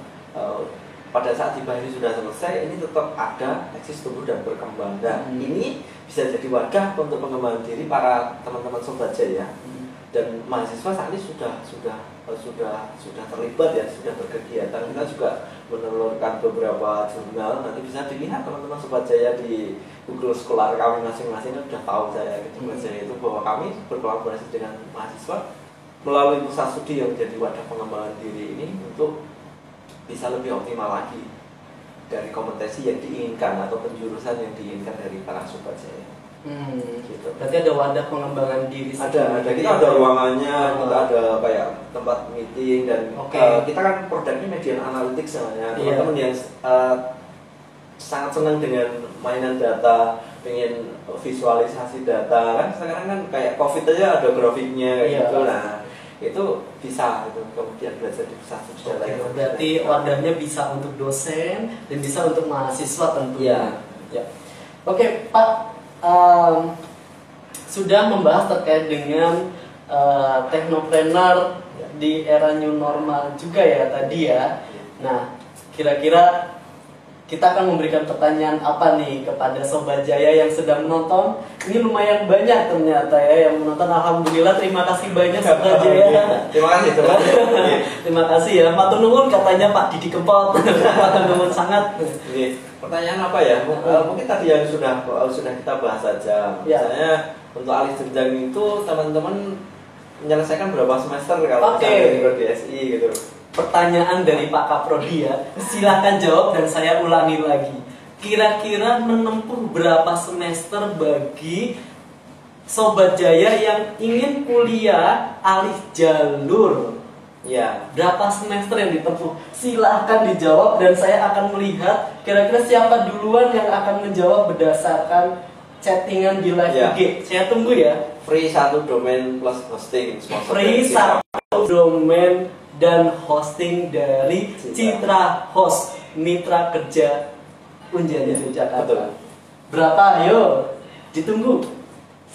pada saat hibah ini sudah selesai ini tetap ada, eksis, tumbuh dan berkembang. Nah, ini bisa jadi wadah untuk pengembangan diri para teman-teman Sobat Jaya dan mahasiswa saat ini sudah terlibat ya, sudah berkegiatan. Kita juga menelurkan beberapa jurnal, nanti bisa dilihat teman-teman Sobat Jaya di Google Scholar kami masing-masing sudah tahu saya Sobat Jaya itu bahwa kami berkolaborasi dengan mahasiswa melalui pusat studi yang menjadi wadah pengembangan diri ini untuk bisa lebih optimal lagi dari kompetensi yang diinginkan atau penjurusan yang diinginkan dari para Sobat Jaya. Gitu. Berarti ada wadah pengembangan diri. Ada. Kita ada ruangannya, kita ada kayak tempat meeting dan kita kan produknya media analytics namanya. Teman-teman yang sangat senang dengan mainan data, pengen visualisasi data kan sekarang kan kayak COVID aja ada grafiknya gitu. Nah, itu bisa itu kemudian belajar di pusat studi dan lain-lain. Berarti wadahnya bisa untuk dosen dan bisa untuk mahasiswa tentunya. Oke, Pak. Sudah membahas terkait dengan teknopreneur di era new normal juga ya tadi ya. Nah, kira-kira kita akan memberikan pertanyaan apa nih kepada Sobat Jaya yang sedang menonton. Ini lumayan banyak ternyata ya yang menonton. Alhamdulillah, terima kasih banyak Sobat Jaya. Terima kasih. Terima kasih ya. Matur nuwun katanya Pak Didi Kempot. Matur nuwun sangat. Pertanyaan apa ya? Mungkin tadi yang sudah kita bahas saja. Misalnya untuk alih jenjang itu teman-teman menyelesaikan berapa semester kalau misalnya di SI gitu. Pertanyaan dari Pak Kaprodi ya. Silakan jawab dan saya ulangi lagi. Kira-kira menempuh berapa semester bagi Sobat Jaya yang ingin kuliah alih jalur? Ya, berapa semester yang ditempuh? Silahkan dijawab dan saya akan melihat kira-kira siapa duluan yang akan menjawab berdasarkan chattingan di live IG. Saya tunggu ya. Free 1 domain plus hosting. Free 1 domain dan hosting dari Citra Host, mitra kerja Unjani Yogyakarta. Berapa? Ayo, ditunggu.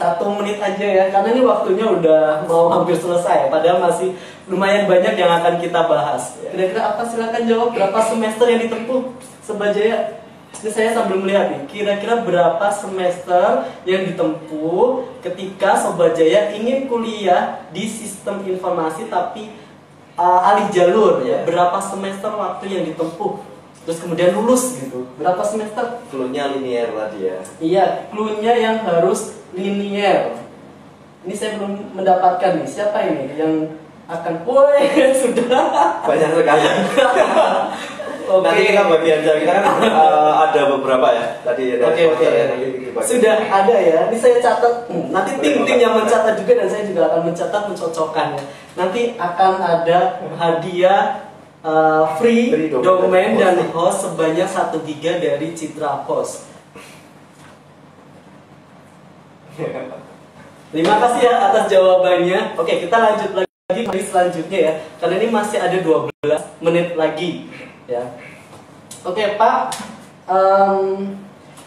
1 menit aja ya, karena ini waktunya udah mau hampir selesai. Padahal masih lumayan banyak yang akan kita bahas. Kira-kira apa? Silakan jawab. Berapa semester yang ditempuh Sobat Jaya? Ini saya sambil melihat nih. Kira-kira berapa semester yang ditempuh ketika Sobat Jaya ingin kuliah di sistem informasi tapi alih jalur ya? Berapa semester waktu yang ditempuh? Terus kemudian lulus gitu. Berapa semester? Cluenya linear tadi ya. Iya, cluenya yang harus linear. Ini saya belum mendapatkan nih. Siapa ini yang akan sudah banyak sekali. Nanti kita bagi aja, kita kan ada beberapa ya. Tadi ada Oke. Sudah ada ya. Ini saya catat. Nanti tim yang mencatat juga dan saya juga akan mencatat mencocokkannya. Nanti akan ada hadiah free domain dan host sebanyak 1 GB dari Citra Host. Terima kasih ya atas jawabannya. Oke, kita lanjut lagi hari selanjutnya ya. Karena ini masih ada 12 menit lagi ya. Oke, Pak.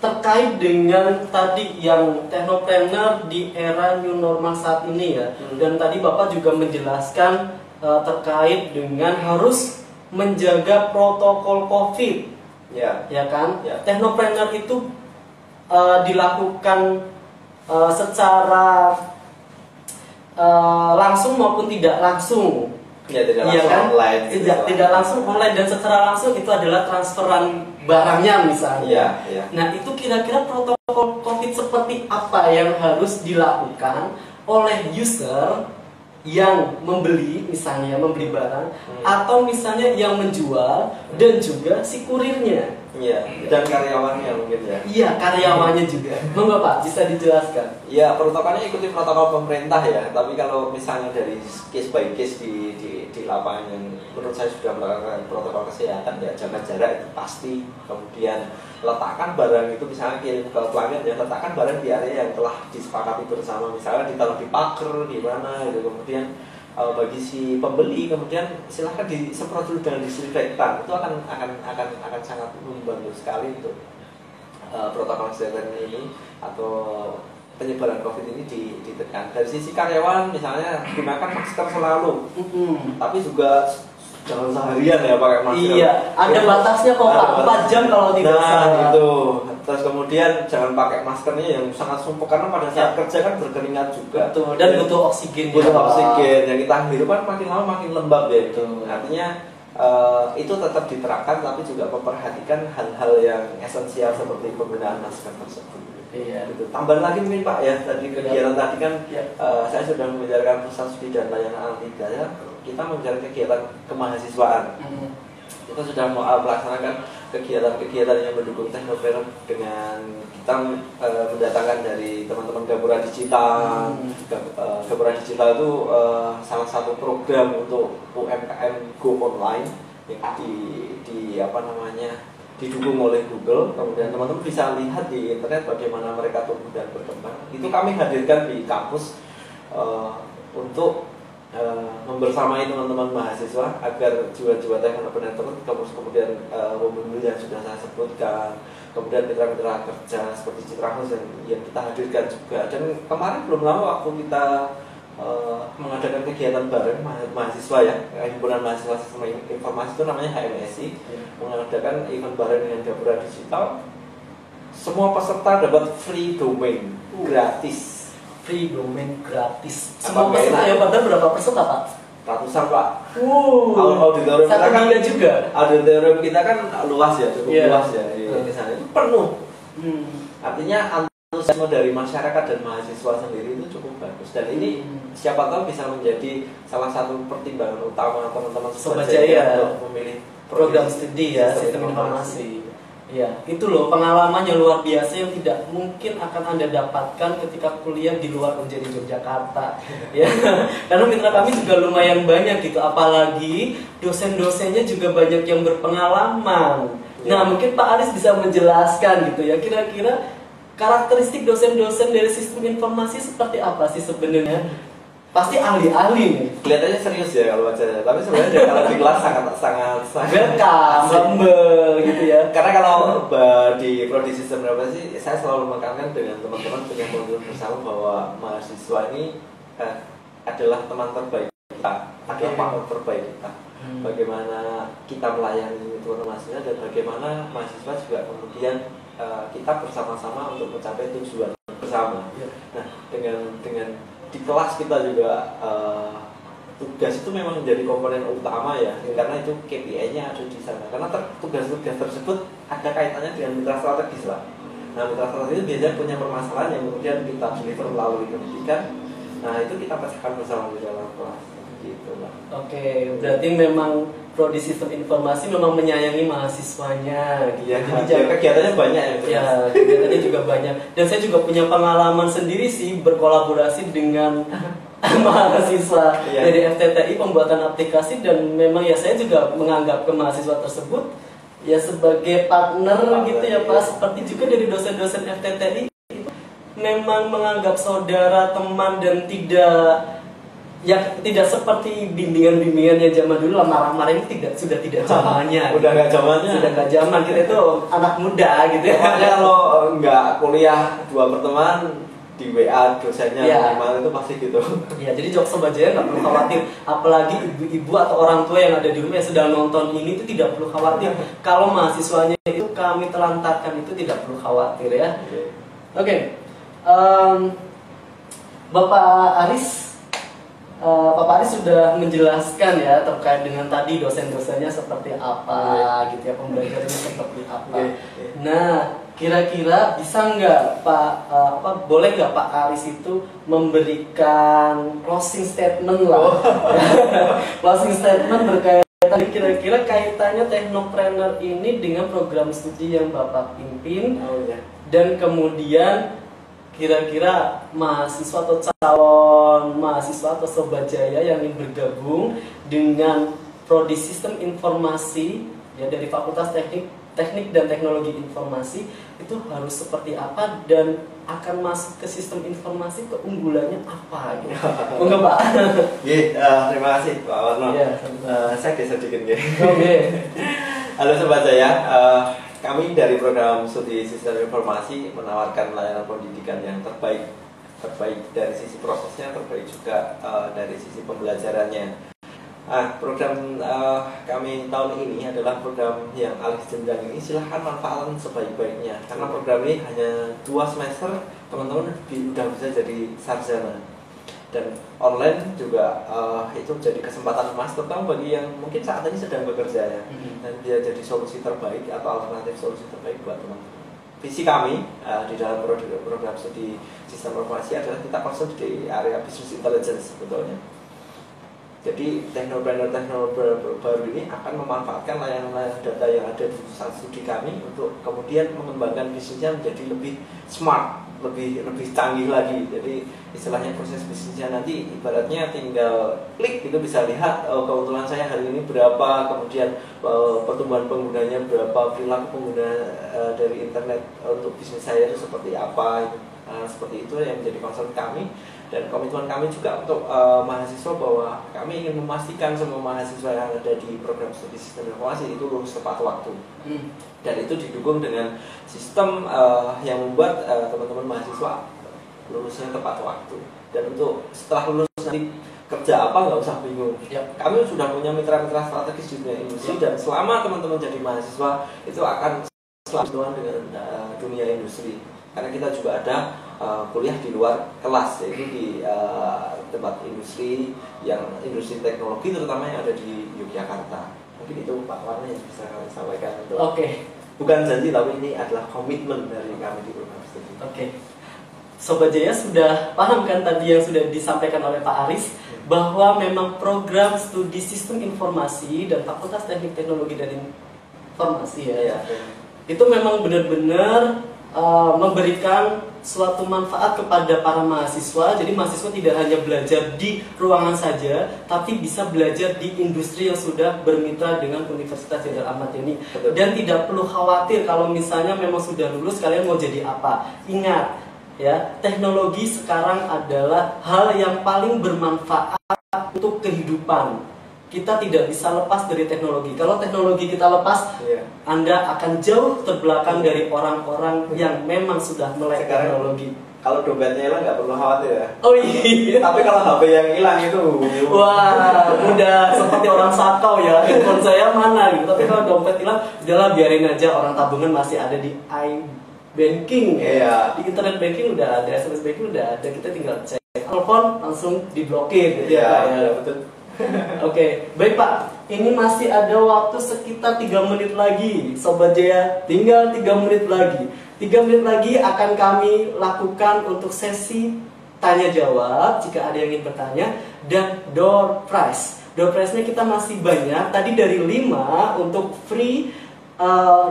Terkait dengan tadi yang technopreneur di era new normal saat ini ya. Dan tadi Bapak juga menjelaskan terkait dengan harus menjaga protokol COVID. Ya kan? Technopreneur itu dilakukan secara langsung maupun tidak langsung, tidak langsung kan? Online, tidak langsung online dan secara langsung itu adalah transferan barangnya misalnya. Nah itu kira-kira protokol COVID seperti apa yang harus dilakukan oleh user yang membeli, misalnya membeli barang, atau misalnya yang menjual dan juga si kurirnya. Dan karyawannya mungkin ya. Iya, karyawannya juga. Monggo Pak, bisa dijelaskan? Ya, protokolnya ikuti protokol pemerintah ya. Tapi kalau misalnya dari case by case di lapangan yang menurut saya sudah melakukan protokol kesehatan ya, jaga jarak itu pasti. Kemudian letakkan barang itu misalnya kirim ke pelanggan ya, letakkan barang di area yang telah disepakati bersama. Misalnya ditaruh di pagar di mana gitu. Kemudian bagi si pembeli kemudian silahkan disemprot dulu dengan disinfektan. Itu akan sangat membantu sekali untuk protokol kesehatan ini atau penyebaran COVID ini ditekan. Dari sisi karyawan misalnya gunakan masker selalu, tapi juga jangan seharian ya pakai masker. Iya, ada batasnya kok Pak, 4 jam kalau tidak salah. Itu. Terus kemudian jangan pakai maskernya yang sangat sumpuk karena pada saat kerja kan berkeringat juga. Betul, dan butuh oksigen. Butuh oksigen yang kita hirup kan makin lama makin lembab ya itu. Artinya itu tetap diterapkan tapi juga memperhatikan hal-hal yang esensial seperti penggunaan masker tersebut. Iya. Gitu. Tambah lagi mungkin Pak ya tadi kegiatan tadi kan saya sudah membicarakan pusat studi dan layanan Altika ya. Kita membicarakan kegiatan kemahasiswaan. Kita sudah mau melaksanakan kegiatan-kegiatan yang mendukung teknopreneur dengan kita mendatangkan dari teman-teman Gapura Digital. Gapura Digital itu salah satu program untuk UMKM Go Online yang didukung oleh Google. Kemudian teman-teman bisa lihat di internet bagaimana mereka tumbuh dan berkembang. Itu kami hadirkan di kampus untuk membersamai teman-teman mahasiswa agar jiwa-jiwa teknopreneur kemudian mobil yang sudah saya sebutkan, kemudian mitra-mitra kerja seperti Citra Host yang kita hadirkan juga. Dan kemarin belum lama waktu kita mengadakan kegiatan bareng mahasiswa ya, himpunan mahasiswa sistem informasi itu namanya HMSI, mengadakan event bareng dengan Gapura Digital. Semua peserta dapat free domain gratis. Free domain gratis. Semua peserta yang pada berapa peserta Pak? Ratusan Pak. Auditorium kita kan juga. Auditorium kita kan luas ya, cukup luas ya di sana itu penuh. Artinya antusiasme dari masyarakat dan mahasiswa sendiri itu cukup bagus dan ini siapa tahu bisa menjadi salah satu pertimbangan utama teman-teman Sobat Jaya untuk memilih program studi ya sistem informasi. Ya, itu loh pengalaman yang luar biasa yang tidak mungkin akan Anda dapatkan ketika kuliah di luar menjadi Yogyakarta. Ya, karena mitra kami juga lumayan banyak gitu, apalagi dosen-dosennya juga banyak yang berpengalaman. Nah, mungkin Pak Aris bisa menjelaskan gitu ya, kira-kira karakteristik dosen-dosen dari sistem informasi seperti apa sih sebenarnya? Pasti ahli-ahli nih. Kelihatannya serius ya kalau wajahnya, tapi sebenarnya kalau di kelas sangat welcome, humble gitu ya. Karena kalau di prodi sistem informasi saya selalu menekankan dengan teman-teman punya modul bersama bahwa mahasiswa ini adalah teman terbaik kita, adalah partner terbaik kita. Bagaimana kita melayani teman-teman mahasiswa dan bagaimana mahasiswa juga kemudian kita bersama-sama untuk mencapai tujuan bersama. Nah, dengan di kelas kita juga tugas itu memang menjadi komponen utama ya, karena itu KPI-nya ada di sana. Karena tugas-tugas tersebut ada kaitannya dengan mitra strategis lah. Nah, mitra strategis itu biasanya punya permasalahan yang kemudian kita deliver melalui pendidikan. Nah, itu kita pecahkan bersama di dalam kelas. gitu Pak. Oke, berarti memang prodi sistem informasi memang menyayangi mahasiswanya gitu. Ya, jadi kegiatannya banyak ya. Ya, kegiatannya juga banyak. Dan saya juga punya pengalaman sendiri sih berkolaborasi dengan mahasiswa dari FTTI pembuatan aplikasi, dan memang ya saya juga menganggap ke mahasiswa tersebut ya sebagai partner gitu ya Pak. Seperti juga dari dosen-dosen FTTI memang menganggap saudara, teman, dan tidak seperti bimbingan-bimbingan yang zaman dulu marah-marah ini sudah tidak zamannya. Udah nggak zamannya. Sudah nggak zaman, kita itu anak muda gitu ya. Makanya kalau nggak kuliah 2 pertemuan di WA dosennya minimal itu pasti gitu. Ya, jadi Jok Sobat Jaya nggak perlu khawatir, apalagi ibu-ibu atau orang tua yang ada di rumah yang sedang nonton ini itu tidak perlu khawatir. Kalau mahasiswanya itu kami telantarkan, itu tidak perlu khawatir ya. Oke. Bapak Aris sudah menjelaskan ya terkait dengan tadi dosen-dosennya seperti apa gitu ya, pembelajarannya seperti apa. Nah, kira-kira bisa nggak boleh nggak Pak Aris itu memberikan closing statement lah, closing statement berkaitan kira-kira kaitannya Technopreneur ini dengan program studi yang Bapak pimpin, dan kemudian kira-kira mahasiswa atau calon mahasiswa atau Sobat Jaya yang ingin bergabung dengan prodi sistem informasi ya dari Fakultas Teknik dan Teknologi Informasi itu harus seperti apa, dan akan masuk ke sistem informasi keunggulannya apa gitu. Enggak Pak? Terima kasih Pak Warno. Saya geser dikit nggih. Halo Sobat Jaya. Kami dari program studi sistem informasi menawarkan layanan pendidikan yang terbaik dari sisi prosesnya, terbaik juga dari sisi pembelajarannya. Program kami tahun ini adalah program yang alih jenjang ini, silahkan manfaatkan sebaik-baiknya, karena program ini hanya 2 semester teman-teman sudah bisa jadi sarjana. Dan online juga itu jadi kesempatan emas, terutama bagi yang mungkin saat ini sedang bekerja ya, dan dia jadi solusi terbaik atau alternatif solusi terbaik buat teman-teman. Visi kami di dalam program studi sistem informasi adalah kita concern di area business intelligence sebetulnya. Jadi teknopreneur baru ini akan memanfaatkan layanan data yang ada di pusat studi kami untuk kemudian mengembangkan bisnisnya menjadi lebih smart, lebih canggih lagi. Jadi istilahnya proses bisnisnya nanti ibaratnya tinggal klik itu bisa lihat keuntungan saya hari ini berapa, kemudian pertumbuhan penggunanya berapa, perilaku pengguna dari internet untuk bisnis saya itu seperti apa. Seperti itu yang menjadi concern kami, dan komitmen kami juga untuk mahasiswa bahwa kami ingin memastikan semua mahasiswa yang ada di program studi sistem informasi itu lulus tepat waktu. Dan itu didukung dengan sistem yang membuat teman-teman mahasiswa lulusnya tepat waktu. Dan untuk setelah lulus nanti kerja apa nggak usah bingung. Kami sudah punya mitra-mitra strategis di dunia industri, dan selama teman-teman jadi mahasiswa itu akan selalu dengan dunia industri. Karena kita juga ada kuliah di luar kelas, yaitu di tempat industri industri teknologi terutama yang ada di Yogyakarta. Mungkin itu Pak Warno yang bisa kami sampaikan untuk. Bukan janji, tapi ini adalah komitmen dari kami di program studi. Sobat Jaya sudah paham kan tadi yang sudah disampaikan oleh Pak Aris, bahwa memang program studi sistem informasi dan Fakultas Teknik Teknologi dan Informasi itu memang benar-benar memberikan suatu manfaat kepada para mahasiswa. Jadi mahasiswa tidak hanya belajar di ruangan saja, tapi bisa belajar di industri yang sudah bermitra dengan Universitas Jenderal Ahmad Yani. Dan tidak perlu khawatir kalau misalnya memang sudah lulus kalian mau jadi apa. Ingat ya, teknologi sekarang adalah hal yang paling bermanfaat untuk kehidupan. Kita tidak bisa lepas dari teknologi. Kalau teknologi kita lepas, Anda akan jauh terbelakang dari orang-orang yang memang sudah melek teknologi. Kalau dompetnya hilang nggak perlu khawatir ya. Tapi kalau HP yang hilang itu, wah, udah seperti orang sakau ya. Handphone saya mana gitu. Tapi kalau dompet hilang, udahlah biarin aja. Orang tabungan masih ada di iBanking ya. Di internet banking udah ada, SMS banking udah ada. Kita tinggal cek telepon langsung diblokir gitu ya. Betul. Baik Pak, ini masih ada waktu sekitar 3 menit lagi, Sobat Jaya, tinggal 3 menit lagi. 3 menit lagi akan kami lakukan untuk sesi tanya jawab jika ada yang ingin bertanya, dan door prize. Door prize-nya kita masih banyak. Tadi dari 5 untuk free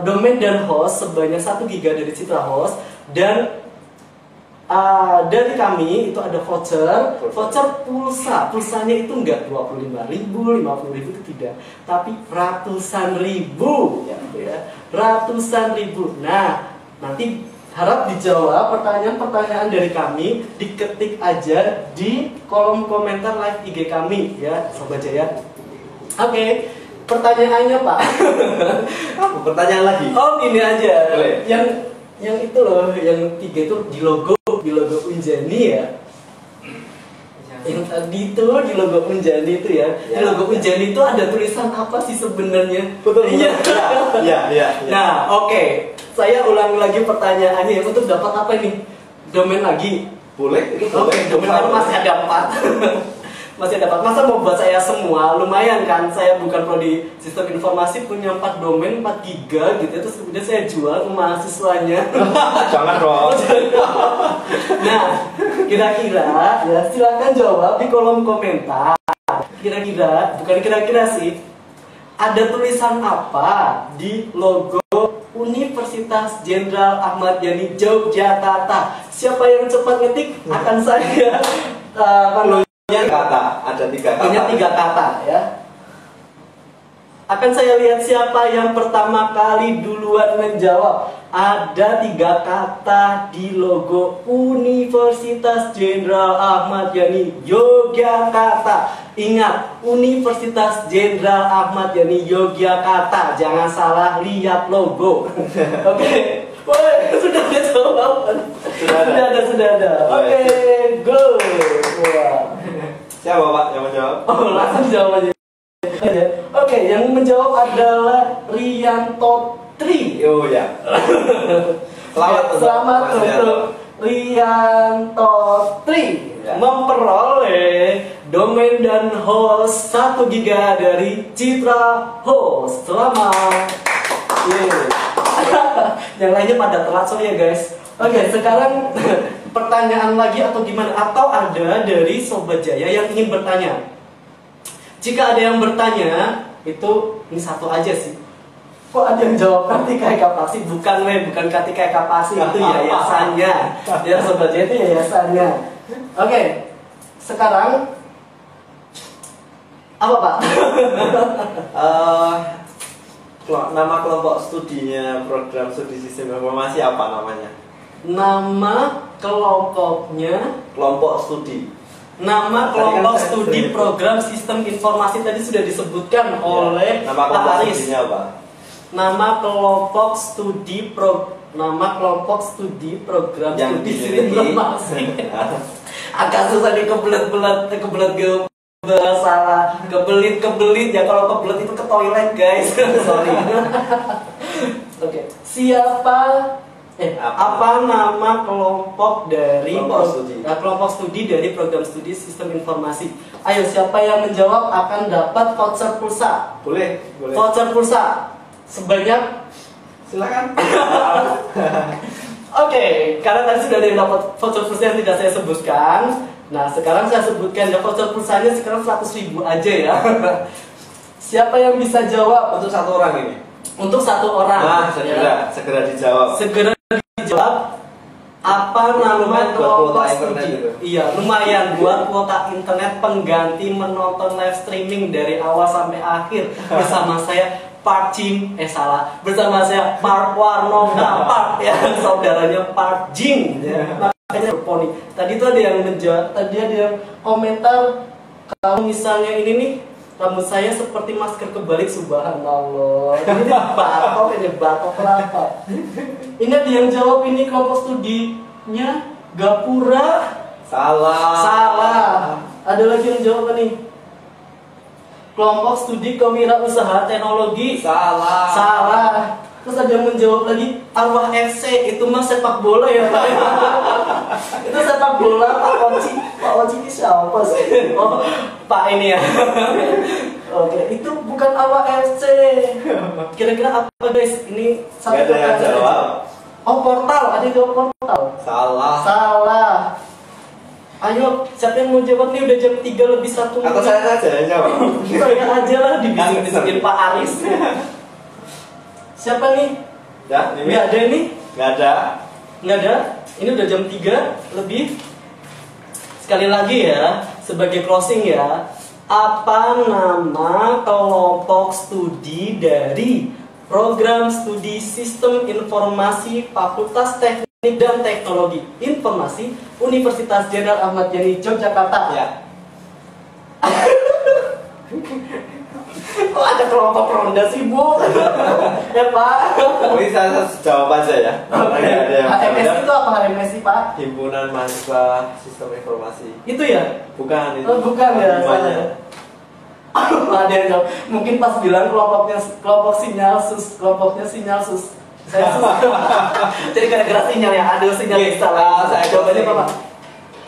domain dan host sebanyak 1 giga dari Citra Host, dan dari kami itu ada voucher pulsa. Pulsanya itu enggak 25.000, 50.000 itu tidak, tapi ratusan ribu ya. Ratusan ribu. Nah, nanti harap dijawab pertanyaan-pertanyaan dari kami, diketik aja di kolom komentar live IG kami ya, Sobat Jaya. Oke, pertanyaannya Pak. Pertanyaan lagi. Oh, gini aja. Boleh. Yang itu loh, yang 3 itu di logo Unjani ya. Yang tadi itu di logo Unjani itu ya. Di logo Unjani itu ada tulisan apa sih sebenarnya? Betul. Iya. Nah, oke. Saya ulangi lagi pertanyaannya, untuk dapat apa nih? Domain lagi? Boleh. Oke, domain lagi masih ada 4. Masih ada 4. Masa mau buat saya semua? Lumayan kan, saya bukan prodi sistem informasi, punya 4 domain, 4 giga gitu. Terus kemudian saya jual ke mahasiswanya. Jangan dong. Nah, kira-kira ya silakan jawab di kolom komentar. Kira-kira, bukan kira-kira sih, ada tulisan apa di logo Universitas Jenderal Ahmad Yani Yogyakarta? Siapa yang cepat ngetik akan saya punya kata, ada 3 kata. Punya 3 kata ya. Akan saya lihat siapa yang pertama kali duluan menjawab. Ada 3 kata di logo Universitas Jenderal Ahmad Yani Yogyakarta. Ingat, Universitas Jenderal Ahmad Yani Yogyakarta. Jangan salah lihat logo. Oke. Woi, sudah ada jawaban. Sudah ada. Oke, go. Wah. Siapa Pak yang menjawab? Oh, langsung jawab aja. Oke, yang menjawab adalah Rianto Tri. Oh ya. Selamat untuk Rianto Tri memperoleh domain dan host 1 giga dari Citra Host. Selamat. Yang lainnya pada telat, sorry ya guys. Oke, sekarang pertanyaan lagi atau gimana? Atau ada dari Sobat Jaya yang ingin bertanya? Jika ada yang bertanya, itu ini satu aja sih. Kok ada yang jawab Kartika Eka Pasi? Bukan Kartika Eka Pasi, itu yayasannya. Ya Sobat Jaya itu yayasannya. Oke, sekarang apa Pak? Nama kelompok studinya program studi sistem informasi apa namanya? Nama kelompoknya Kelompok studi. Nama kelompok studi program sistem informasi tadi sudah disebutkan oleh Pak Aris. Nama kelompok studi program studi sistem informasi. Agak susah kebelet salah, kebelit ya, kalau kebelet itu ke toilet guys. Sorry. Oke. Apa nama kelompok dari kelompok studi dari program studi sistem informasi? Ayo, siapa yang menjawab akan dapat voucher pulsa. Boleh. Voucher pulsa sebanyak, silakan. Oke, karena tadi sudah ada yang dapat voucher pulsa yang tidak saya sebutkan. Nah, sekarang saya sebutkan ya, voucher pulsanya sekarang 100.000 aja ya. Siapa yang bisa jawab? Untuk 1 orang ini. Untuk 1 orang. Nah, segera dijawab. Apa nama kelompok studi? Gitu. Iya, lumayan buat kuota internet pengganti menonton live streaming dari awal sampai akhir bersama saya bersama saya Park Warno Park ya, saudaranya Park Jing ya. Makanya Poni. Tadi tuh ada yang menjawab, tadi ada yang komentar, kalau misalnya ini nih rambut saya seperti masker kebalik, subhanallah. Ini batok kelapa. Ini ada yang jawab, ini kelompok studinya Gapura. Salah. Ada lagi yang jawab nih. Kelompok studi kewirausahaan teknologi. Salah. Terus ada yang menjawab lagi, Arwah FC. Itu mah sepak bola ya Pak. Itu sepak bola. Pak Oci ini siapa sih? Oh, Pak ini ya. Oke, itu bukan Arwah FC. Kira-kira apa guys? Ini satu ada yang jawab. Oh, portal. Ada yang jawab portal. Salah. Ayo, siapa yang mau jawab nih? Udah jam 3 lebih 1 menit. Atau saya saja yang jawab? Saya aja lah, dibisik-bisikin Pak Aris. Siapa nih? Ya, nggak ada ini? Nggak ada. Nggak ada? Ini udah jam 3 lebih. Sekali lagi ya, sebagai closing ya. Apa nama kelompok studi dari program studi Sistem Informasi Fakultas Teknik dan Teknologi Informasi Universitas Jenderal Ahmad Yani Yogyakarta? Ya. Kok ada kelompok ronda sih, Bu? Ya, Pak. Mungkin saya jawab aja ya. HMS itu apa HMS sih, Pak? Himpunan Mahasiswa Sistem Informasi. Itu ya? Bukan itu. Oh, bukan ya, Namanya. Ada yang jawab. Mungkin pas bilang kelompok sinyal sus, kelompoknya sinyal sus. Saya sus. Jadi gara-gara sinyal ya, ada sinyal Oke, salah. saya Jawabannya apa, Pak?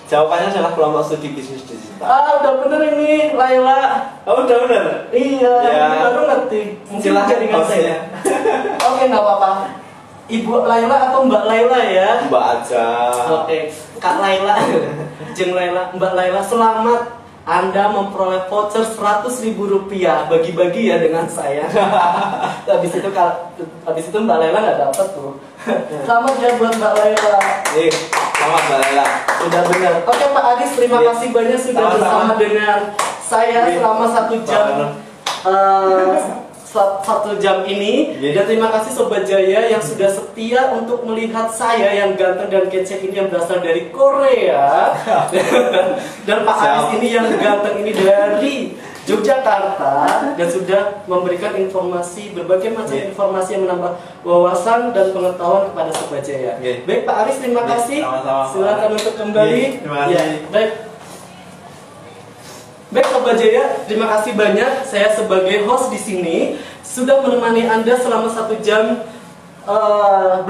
Jawabannya adalah kelompok studi bisnis digital. Udah bener ini, Laila. Oh, udah benar. Iya, Ya. ini baru ngerti. Mungkin Silahkan jaringan saya. hostnya. Oke, nggak apa-apa. Ibu Laila atau Mbak Laila ya? Mbak aja. Oke, Kak Laila, Jeng Laila, Mbak Laila, selamat Anda memperoleh voucher Rp100.000, bagi-bagi ya dengan saya. habis itu Mbak Laila nggak dapat tuh. Selamat ya buat Mbak Laila. Nih, selamat Mbak Lela. Sudah benar. Oke Pak Adis, terima kasih banyak sudah bersama dengan saya selama 1 jam. 1 jam ini. Dan terima kasih Sobat Jaya yang sudah setia untuk melihat saya yang ganteng dan kece ini yang berasal dari Korea. Dan Pak Aris ini yang ganteng ini dari Yogyakarta, dan sudah memberikan informasi, berbagai macam informasi yang menambah wawasan dan pengetahuan kepada Sobat Jaya. Baik Pak Aris, terima kasih. Silakan untuk kembali. Terima kasih. Baik. Baik Sobat Jaya, terima kasih banyak. Saya sebagai host di sini sudah menemani Anda selama 1 jam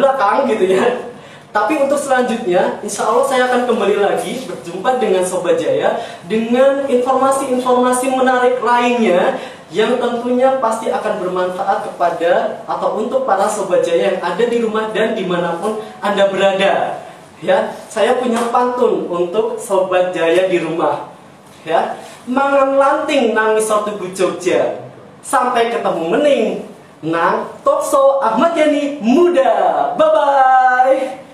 belakang gitu ya. Tapi untuk selanjutnya, insya Allah saya akan kembali lagi berjumpa dengan Sobat Jaya dengan informasi-informasi menarik lainnya yang tentunya pasti akan bermanfaat kepada atau untuk para Sobat Jaya yang ada di rumah dan dimanapun Anda berada. Ya, saya punya pantun untuk Sobat Jaya di rumah. Ya, mangan lanting nangis sortu Jogja, sampai ketemu mening nang Tokso Ahmad Yani Muda. Bye bye.